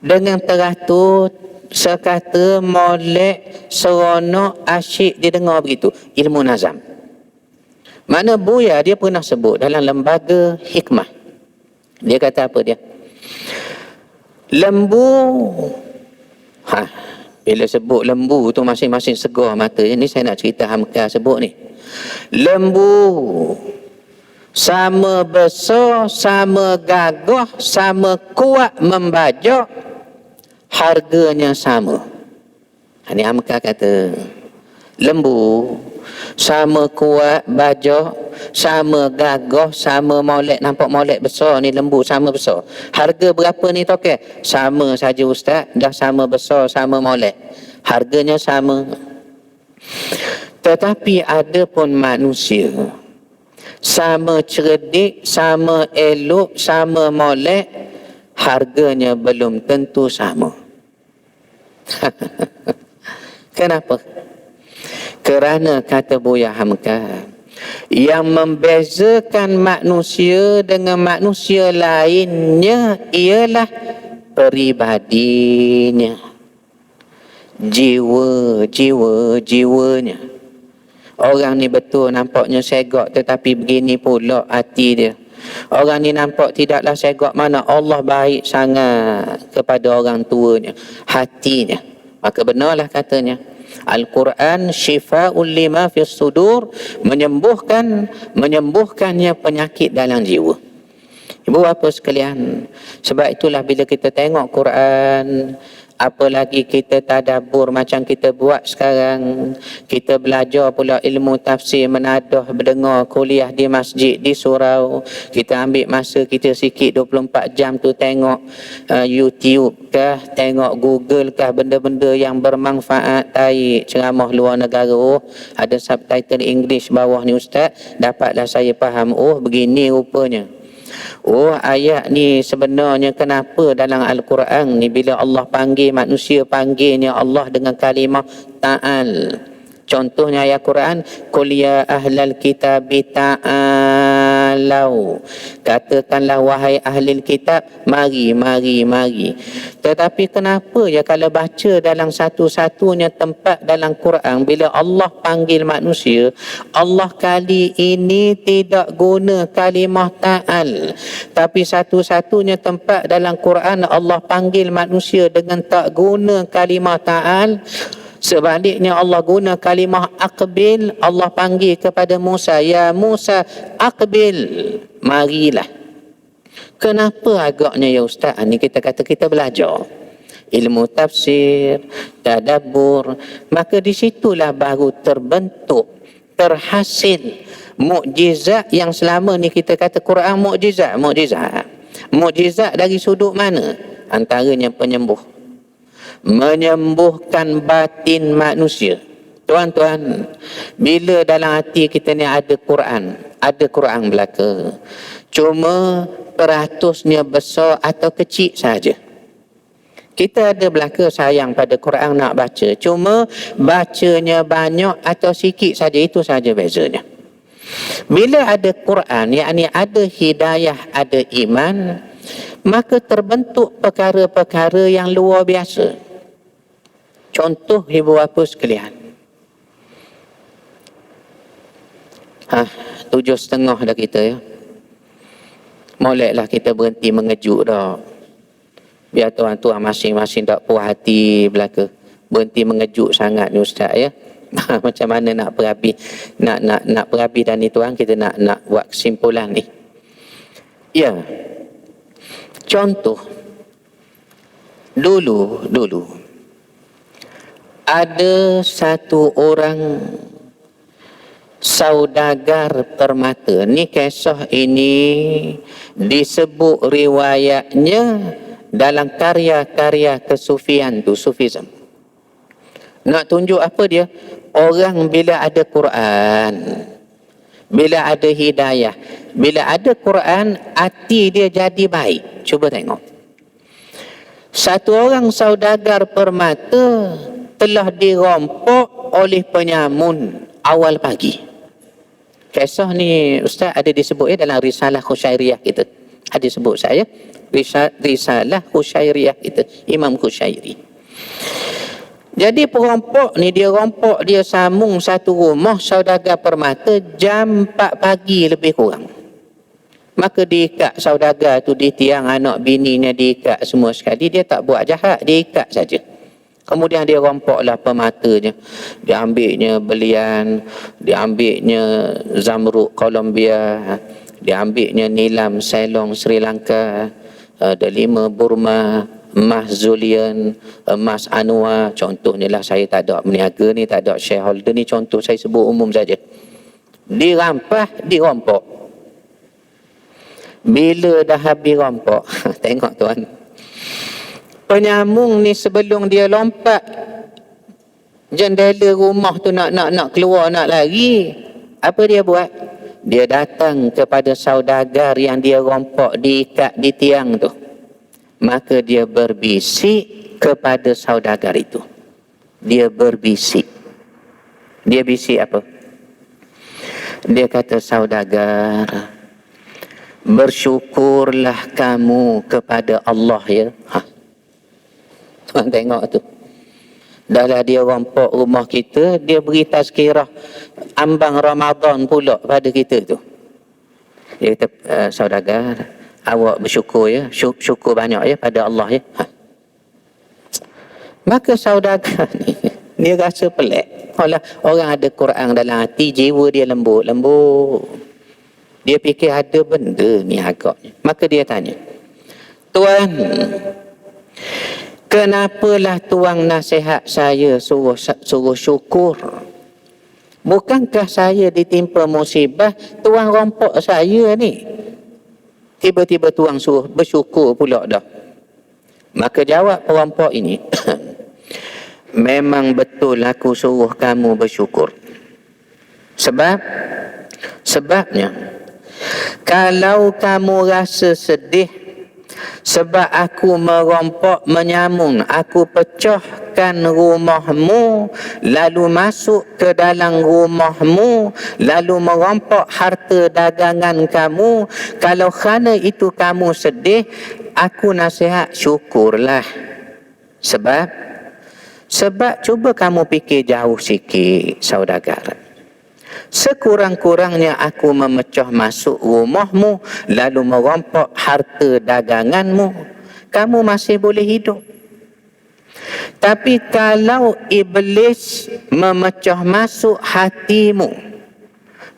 Dengan teratur, sekata, molek, seronok, asyik didengar begitu. Ilmu nazam. Mana Buya dia pernah sebut dalam Lembaga Hikmah. Dia kata apa dia? Lembu. Bila sebut lembu tu masing-masing segar mata. Ini saya nak cerita Hamka sebut ni. Lembu sama besar, sama gagah, sama kuat membajak, harganya sama. Ini Hamka kata, lembu sama kuat bajak, sama gagah, sama molek. Nampak molek besar ni, lembu sama besar. Harga berapa ni tokek? Sama saja ustaz, dah sama besar, sama molek. Harganya sama. Tetapi ada pun manusia sama cerdik, sama elok, sama molek, harganya belum tentu sama. Kenapa? Kerana kata Buya Hamka, yang membezakan manusia dengan manusia lainnya ialah peribadinya, jiwanya. Orang ni betul nampaknya segak, tetapi begini pula hati dia. Orang ni nampak tidaklah segak, mana Allah baik sangat kepada orang tuanya, hatinya. Maka benarlah katanya, Al-Quran syifa'un lima fis sudur, menyembuhkannya penyakit dalam jiwa. Ibu bapa sekalian, sebab itulah bila kita tengok Quran, apalagi kita tadabbur macam kita buat sekarang, kita belajar pula ilmu tafsir, menadah, berdengar kuliah di masjid, di surau, kita ambil masa kita sikit 24 jam tu tengok YouTube kah, tengok Google kah, benda-benda yang bermanfaat, taik ceramah luar negara, ada subtitle English bawah ni ustaz, dapatlah saya faham, begini rupanya. Ayat ni sebenarnya kenapa dalam Al-Quran ni bila Allah panggil manusia, panggilnya Allah dengan kalimah ta'al. Contohnya ayat Quran, qul ya ahlal kitabi ta'alau. Katakanlah wahai ahli kitab, mari. Tetapi kenapa ya kalau baca dalam satu-satunya tempat dalam Quran, bila Allah panggil manusia, Allah kali ini tidak guna kalimah ta'al. Tapi satu-satunya tempat dalam Quran Allah panggil manusia dengan tak guna kalimah ta'al. Sebaliknya Allah guna kalimah aqbil. Allah panggil kepada Musa, ya Musa aqbil, marilah. Kenapa agaknya ya ustaz? Ni kita kata kita belajar ilmu tafsir, tadabbur, maka di situlah baru terbentuk, terhasil mukjizat yang selama ni kita kata Quran mukjizat. Mukjizat dari sudut mana? Antaranya penyembuh, menyembuhkan batin manusia. Tuan-tuan, bila dalam hati kita ni ada Quran belaka, cuma peratusnya besar atau kecil saja. Kita ada belaka sayang pada Quran nak baca, cuma bacanya banyak atau sikit saja, itu saja bezanya. Bila ada Quran, yakni ada hidayah, ada iman, maka terbentuk perkara-perkara yang luar biasa. Contoh ibu bapa sekalian, 7:30 dah kita ya. Moleklah kita berhenti mengejut dah. Biar tuan-tuan masing-masing tak puas hati belaka. Berhenti mengejut sangat ni ustaz ya. Macam mana nak perabi, nak perabi dan ni tuan, kita nak buat kesimpulan ni. Ya. Contoh, dulu ada satu orang saudagar permata. Ni kisah ini disebut riwayatnya dalam karya-karya kesufian tu, sufism. Nak tunjuk apa dia? Orang bila ada Quran, bila ada hidayah, bila ada Quran, hati dia jadi baik. Cuba tengok. Satu orang saudagar permata telah dirompok oleh penyamun awal pagi. Kisah ni ustaz ada disebut dalam risalah Khusyairiyah kita. Ada sebut saya risalah Khusyairiyah kita, Imam Khusyairi. Jadi perampok ni dia sambung satu rumah saudagar permata jam 4 pagi lebih kurang. Maka diikat saudagar tu di tiang, anak bininya diikat semua sekali. Dia tak buat jahat, diikat saja. Kemudian dia rompoklah permatanya. Dia ambilnya belian, dia ambilnya zamrud Colombia, dia ambilnya nilam Ceylon Sri Lanka, ada 5 Burma, emas Zulian, emas Anwar. Contohnya lah, saya tak ada meniaga ni, tak ada shareholder ni, contoh saya sebut umum saja. Dirampas, dirompok. Bila dah habis rompok, tengok tuan, penyamung ni sebelum dia lompat jendela rumah tu nak keluar, nak lari, apa dia buat? Dia datang kepada saudagar yang dia rompok, diikat di tiang tu. Maka dia berbisik kepada saudagar itu. Dia berbisik. Dia bisik apa? Dia kata, saudagar, bersyukurlah kamu kepada Allah ya. Tuan tengok tu. Dahlah dia rompok rumah kita, dia beri tazkirah ambang Ramadan pula pada kita tu. Dia kata, saudagar, awak bersyukur ya, syukur banyak ya pada Allah ya. Maka saudagar ni, dia rasa pelik. Orang ada Quran dalam hati, jiwa dia lembut. Dia fikir ada benda ni agaknya. Maka dia tanya, Tuan, kenapalah tuan nasihat saya suruh syukur? Bukankah saya ditimpa musibah, tuan rompok saya ni? Tiba-tiba tuan suruh bersyukur pula dah. Maka jawab perampok ini, memang betul aku suruh kamu bersyukur. Sebabnya, kalau kamu rasa sedih sebab aku merompok menyamun, aku pecahkan rumahmu, lalu masuk ke dalam rumahmu, lalu merompok harta dagangan kamu, kalau kerana itu kamu sedih, aku nasihat syukurlah. Sebab cuba kamu fikir jauh sikit, saudagar. Sekurang-kurangnya aku memecah masuk rumahmu, lalu merompok harta daganganmu, kamu masih boleh hidup. Tapi kalau iblis memecah masuk hatimu,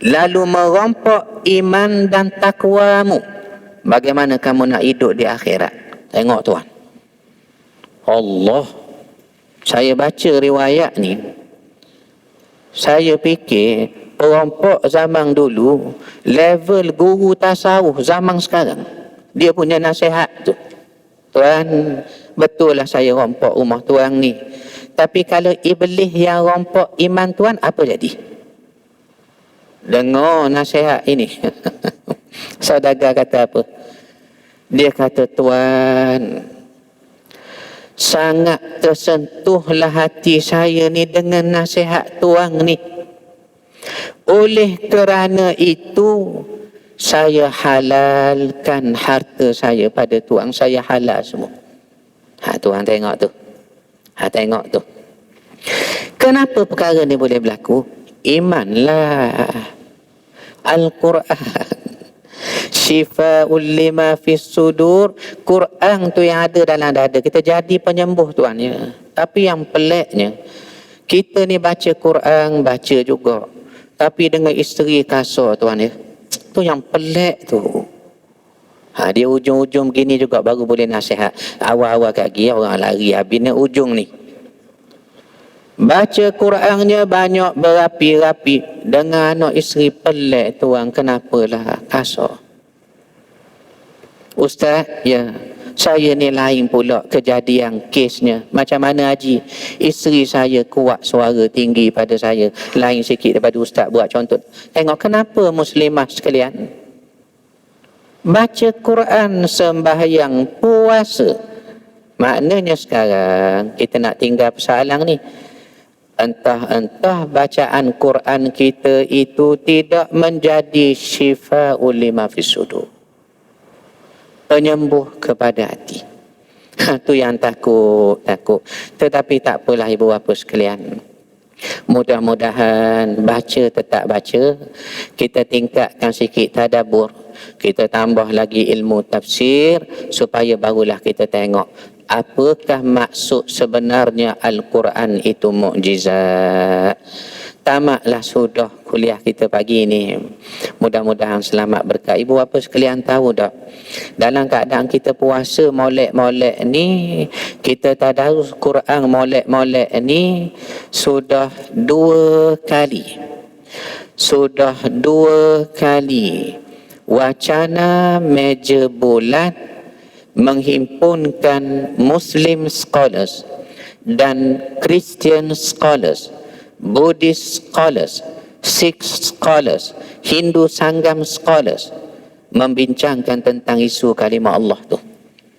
lalu merompok iman dan takwamu, bagaimana kamu nak hidup di akhirat? Tengok tuan. Allah, saya baca riwayat ni, saya fikir perampok zaman dulu level guru tasawuf zaman sekarang. Dia punya nasihat tu, Tuan, betul lah saya rompok rumah tuan ni, Tapi kalau iblis yang rompok iman tuan, apa jadi? Dengar nasihat ini. Saudagar kata apa? Dia kata, tuan, sangat tersentuhlah hati saya ni dengan nasihat tuan ni. Oleh kerana itu, saya halalkan harta saya pada tuan. Saya halal semua. Tuan tengok tu. Tengok tu. Kenapa perkara ni boleh berlaku? Imanlah. Al-Quran. Syifa'ul lima fis sudur. Quran tu yang ada dalam dada. Kita jadi penyembuh tuan ya. Tapi yang peliknya, kita ni baca Quran, baca juga. Tapi dengan isteri kasar tuan ya. Tu yang pelik tu. Dia ujung-ujung begini juga baru boleh nasihat. Awal-awal kaki orang lari. Habis ni ujung ni. Baca Qurannya banyak berapi-rapi. Dengan anak isteri pelik tuan. Kenapalah kasar? Ustaz, ya. Saya ni lain pula kejadian kesnya. Macam mana Haji? Isteri saya kuat suara tinggi pada saya. Lain sikit daripada Ustaz buat contoh. Tengok kenapa muslimah sekalian. Baca Quran, sembahyang, puasa. Maknanya sekarang kita nak tinggal persoalan ni. Entah-entah bacaan Quran kita itu tidak menjadi syifa'ul lima fis sudur. Penyembuh kepada hati. Tu yang takut. Tetapi tak apalah ibu bapa sekalian. Mudah-mudahan baca tetap baca. Kita tingkatkan sikit tadabbur. Kita tambah lagi ilmu tafsir. Supaya barulah kita tengok apakah maksud sebenarnya Al-Quran itu mukjizat. Tamatlah sudah kuliah kita pagi ni. Mudah-mudahan selamat berkat. Ibu bapa sekalian tahu tak? Dalam keadaan kita puasa molek-molek ni, kita tadarus Quran molek-molek ni sudah 2 kali. Sudah 2 kali. Wacana meja bulat menghimpunkan Muslim scholars dan Christian scholars, Buddhist scholars, Sikh scholars, Hindu Sanggam scholars membincangkan tentang isu kalimah Allah tu.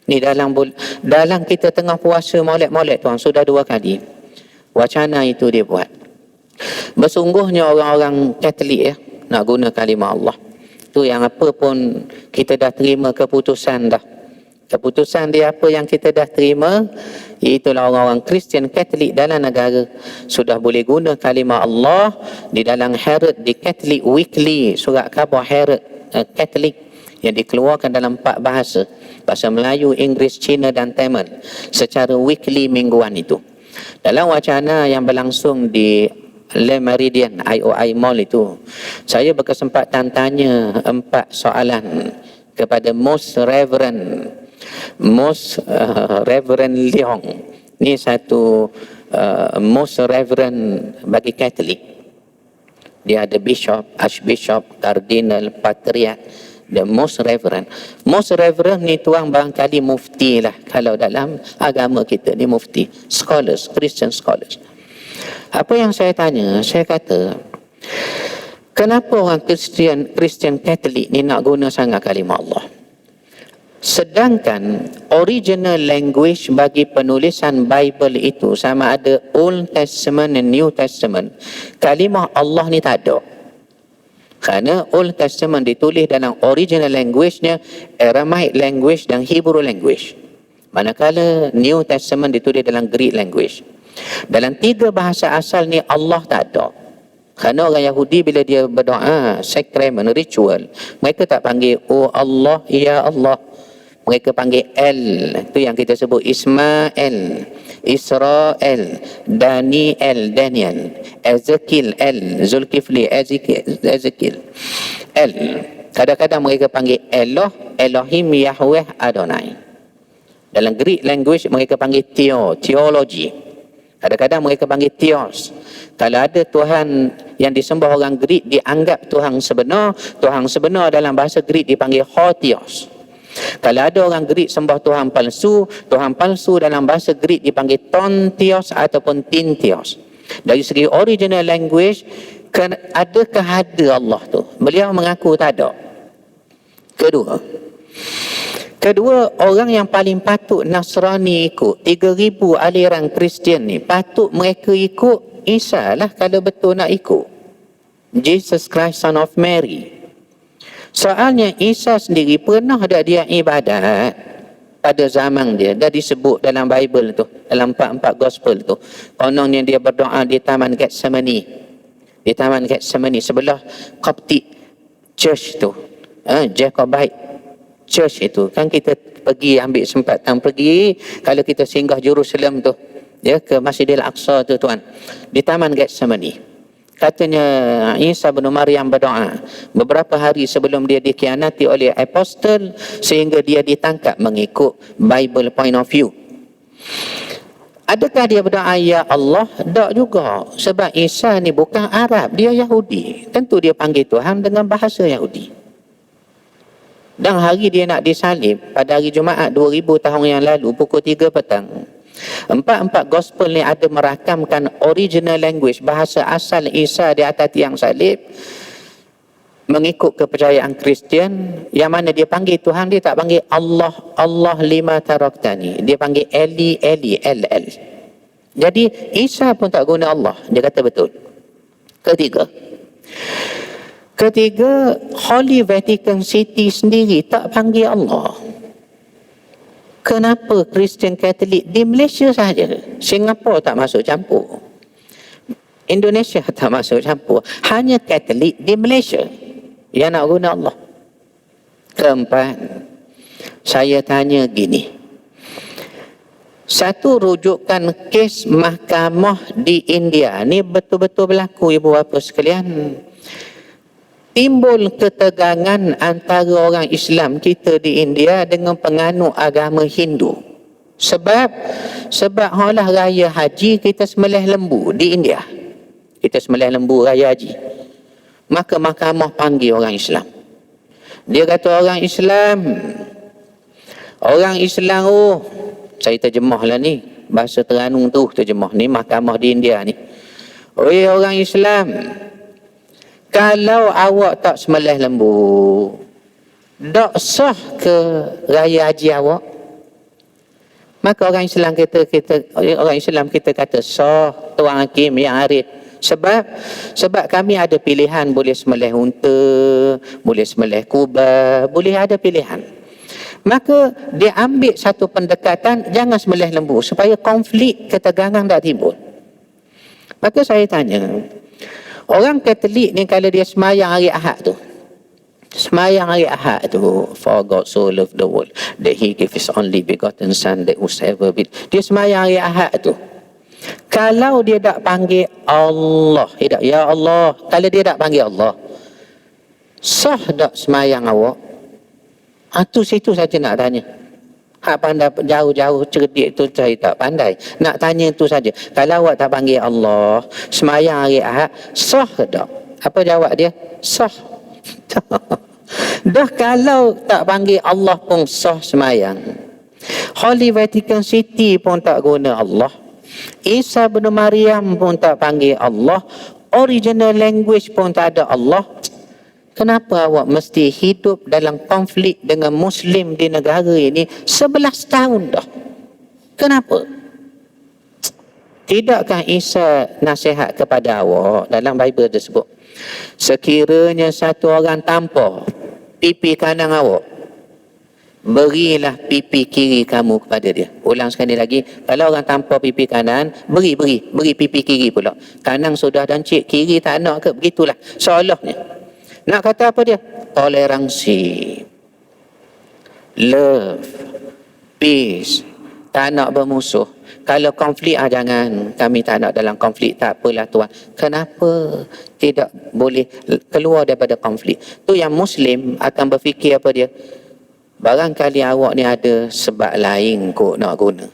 Ni dalam kita tengah puasa molek-molek tuan, sudah 2 kali. Wacana itu dia buat. Bersungguhnya orang-orang Katolik ya, nak guna kalimah Allah. Tu yang apa pun kita dah terima keputusan dah. Keputusan dia apa yang kita dah terima, itulah orang-orang Kristian Katolik dalam negara sudah boleh guna kalimah Allah di dalam Herald, di Catholic Weekly, surat khabar Herald Katolik yang dikeluarkan dalam 4 bahasa. Bahasa Melayu, Inggeris, Cina dan Tamil secara weekly mingguan itu. Dalam wacana yang berlangsung di Le Meridian IOI Mall itu, saya berkesempatan tanya 4 soalan kepada Most Reverend Leong. Ni satu Most Reverend bagi Katolik. Dia ada bishop, archbishop, cardinal, patriarch. The Most Reverend. Most Reverend ni tuang barangkali mufti lah. Kalau dalam agama kita ni mufti. Scholars, Christian scholars. Apa yang saya tanya, saya kata, kenapa orang Christian Katolik ni nak guna sangat kalimah Allah? Sedangkan original language bagi penulisan Bible itu sama ada Old Testament dan New Testament. Kalimah Allah ni tak ada. Kerana Old Testament ditulis dalam original language-nya, Aramaic language dan Hebrew language. Manakala New Testament ditulis dalam Greek language. Dalam 3 bahasa asal ni Allah tak ada. Kerana orang Yahudi bila dia berdoa, sacrament, ritual, mereka tak panggil Oh Allah, Ya Allah. Mereka panggil El. Itu yang kita sebut Ismail, Israel, Daniel, Ezekiel, El, Zulkifli, Ezekiel, El. Kadang-kadang mereka panggil Eloh, Elohim, Yahweh, Adonai. Dalam Greek language mereka panggil teologi. Kadang-kadang mereka panggil Theos. Kalau ada Tuhan yang disembah orang Greek dianggap Tuhan sebenar dalam bahasa Greek dipanggil Hotheos. Kalau ada orang Greek sembah Tuhan palsu dalam bahasa Greek dipanggil Tontios ataupun Tintios. Dari segi original language, adakah ada Allah tu? Beliau mengaku tak ada. Kedua, orang yang paling patut Nasrani ikut, 3,000 aliran Kristian ni, patut mereka ikut Isa lah kalau betul nak ikut. Jesus Christ, Son of Mary. Soalnya Isa sendiri pernah ada dia ibadat pada zaman dia. Dah disebut dalam Bible tu, dalam 4 gospel tu. Kononnya dia berdoa di Taman Getsemani. Di Taman Getsemani sebelah Coptic Church tu. Jacobite Church itu. Kan kita pergi ambil sempatan pergi kalau kita singgah Jerusalem tu. Ya, ke Masjidil Aqsa tu tuan. Di Taman Getsemani. Katanya Isa bin Maryam berdoa beberapa hari sebelum dia dikhianati oleh apostle sehingga dia ditangkap mengikut Bible point of view. Adakah dia berdoa ya Allah? Tak juga. Sebab Isa ni bukan Arab, dia Yahudi. Tentu dia panggil Tuhan dengan bahasa Yahudi. Dan hari dia nak disalib pada hari Jumaat 2000 tahun yang lalu pukul 3 petang. 4 gospel ni ada merakamkan original language, bahasa asal Isa di atas tiang salib mengikut kepercayaan Kristian, yang mana dia panggil Tuhan, dia tak panggil Allah, Allah lima taraktani, dia panggil Eli, Eli, LL. Jadi Isa pun tak guna Allah, dia kata betul. Ketiga, Holy Vatican City sendiri tak panggil Allah. Kenapa Kristian Katolik di Malaysia saja? Singapura tak masuk campur. Indonesia tak masuk campur. Hanya Katolik di Malaysia yang nak guna Allah. Keempat, saya tanya gini. Satu rujukan kes mahkamah di India. Ni betul-betul berlaku ibu bapa sekalian. Timbul ketegangan antara orang Islam kita di India dengan penganut agama Hindu. Sebab holah raya haji kita sembelih lembu di India. Kita sembelih lembu raya haji. Maka mahkamah panggil orang Islam. Dia kata orang Islam saya terjemahlah ni. Bahasa Terengganu tu terjemah ni mahkamah di India ni. Oi orang Islam, kalau awak tak sembelih lembu, tak sah ke raya haji awak? Maka orang Islam kita kata sah, Tuan Hakim yang arif. Sebab kami ada pilihan, boleh sembelih unta, boleh sembelih kubah, boleh ada pilihan. Maka dia ambil satu pendekatan, jangan sembelih lembu supaya konflik ketegangan tak timbul. Maka saya tanya, orang Katolik ni kalau dia semayang hari Ahad tu, for God so loved the world that he gave his only begotten son that whosoever be, dia semayang hari Ahad tu, kalau dia tak panggil Allah, ya Allah, kalau dia tak panggil Allah, sah tak semayang awak? Situ saja nak tanya. Hak pandai jauh-jauh cerdik tu saya tak pandai. Nak tanya tu saja. Kalau awak tak panggil Allah, semayang hari Ahad, sah ke tak? Apa jawab dia? Sah. Dah kalau tak panggil Allah pun sah semayang. Holy Vatican City pun tak guna Allah. Isa bin Maryam pun tak panggil Allah. Original language pun tak ada Allah. Kenapa awak mesti hidup dalam konflik dengan Muslim di negara ini 11 tahun dah? Kenapa? Tidakkah Isa nasihat kepada awak dalam Bible tersebut? Sekiranya satu orang tampar pipi kanan awak, berilah pipi kiri kamu kepada dia. Ulang sekali lagi, kalau orang tampar pipi kanan, beri pipi kiri pula. Kanan sudah dan cik, kiri tak nak ke? Begitulah seolahnya. Nak kata apa dia? Toleransi, love, peace, tak nak bermusuh. Kalau konflik, jangan. Kami tak nak dalam konflik. Tak apalah Tuan. Kenapa tidak boleh keluar daripada konflik? Tu yang Muslim akan berfikir apa dia? Barangkali awak ni ada sebab lain kot nak guna.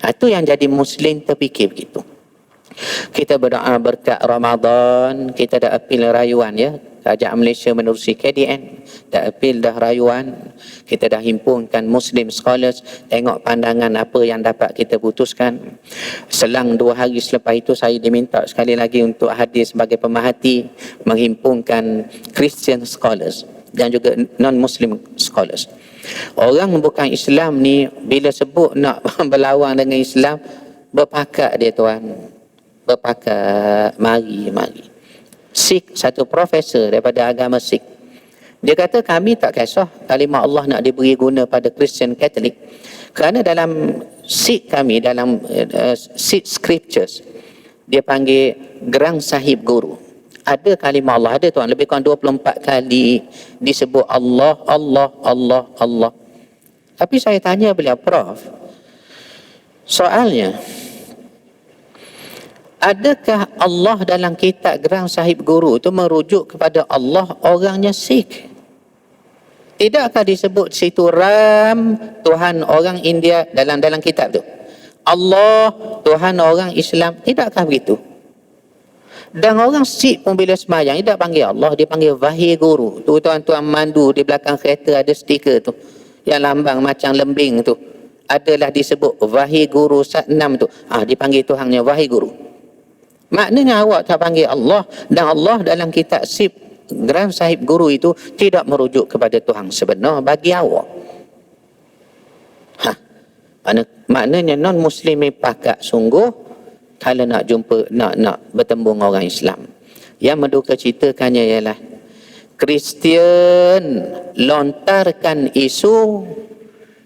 Itu yang jadi Muslim terfikir begitu. Kita berdoa berkat Ramadan, kita dah appeal rayuan ya. Kerajaan Malaysia menerusi KDN, dah appeal dah rayuan. Kita dah himpunkan Muslim scholars, tengok pandangan apa yang dapat kita putuskan. Selang 2 hari selepas itu saya diminta sekali lagi untuk hadir sebagai pemerhati, menghimpunkan Christian scholars dan juga non-Muslim scholars. Orang bukan Islam ni bila sebut nak berlawan dengan Islam, berpakat dia tuan. Berpakat, mari. Sikh, satu profesor daripada agama Sikh, dia kata kami tak kisah kalimah Allah nak diberi guna pada Christian Catholic, kerana dalam Sikh kami, dalam Sikh scriptures, dia panggil Gerang Sahib Guru. Ada kalimah Allah, ada tuan, lebih kurang 24 kali disebut Allah, Allah, Allah, Allah. Tapi saya tanya beliau, Prof, soalnya, adakah Allah dalam kitab Gerang Sahib Guru itu merujuk kepada Allah orangnya Sikh? Tidakkah disebut situ Ram, Tuhan orang India dalam kitab tu? Allah, Tuhan orang Islam, tidakkah begitu? Dan orang Sikh pun bila semayang, dia tak panggil Allah, dia panggil Wahai Guru. Tu tuan-tuan mandu di belakang kereta ada stiker tu, yang lambang macam lembing tu, adalah disebut Wahai Guru Satnam tu. Dipanggil Tuhannya Wahai Guru. Maknanya awak tak panggil Allah, dan Allah dalam kitab Sip Gerang Sahib Guru itu tidak merujuk kepada Tuhan sebenar bagi awak. Maknanya non-Muslim pakat sungguh kalau nak jumpa, nak bertemu dengan orang Islam. Yang menduka ceritakannya ialah Kristian lontarkan isu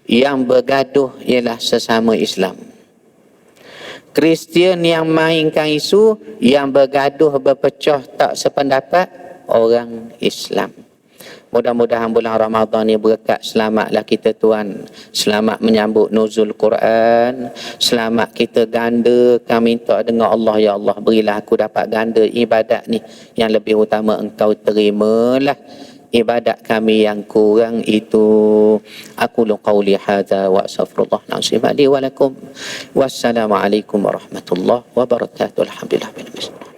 yang bergaduh ialah sesama Islam. Kristian yang mainkan isu yang bergaduh, berpecah, tak sependapat orang Islam. Mudah-mudahan bulan Ramadan ni berkat, selamatlah kita tuan. Selamat menyambut nuzul Quran. Selamat kita gandakan, minta dengan Allah, ya Allah berilah aku dapat ganda ibadat ni yang lebih utama, engkau terimalah ibadat kami yang kurang itu. Aku qauli hadza wa astaghfirullah li wa lakum. Wassalamualaikum warahmatullahi wabarakatuh. Alhamdulillah.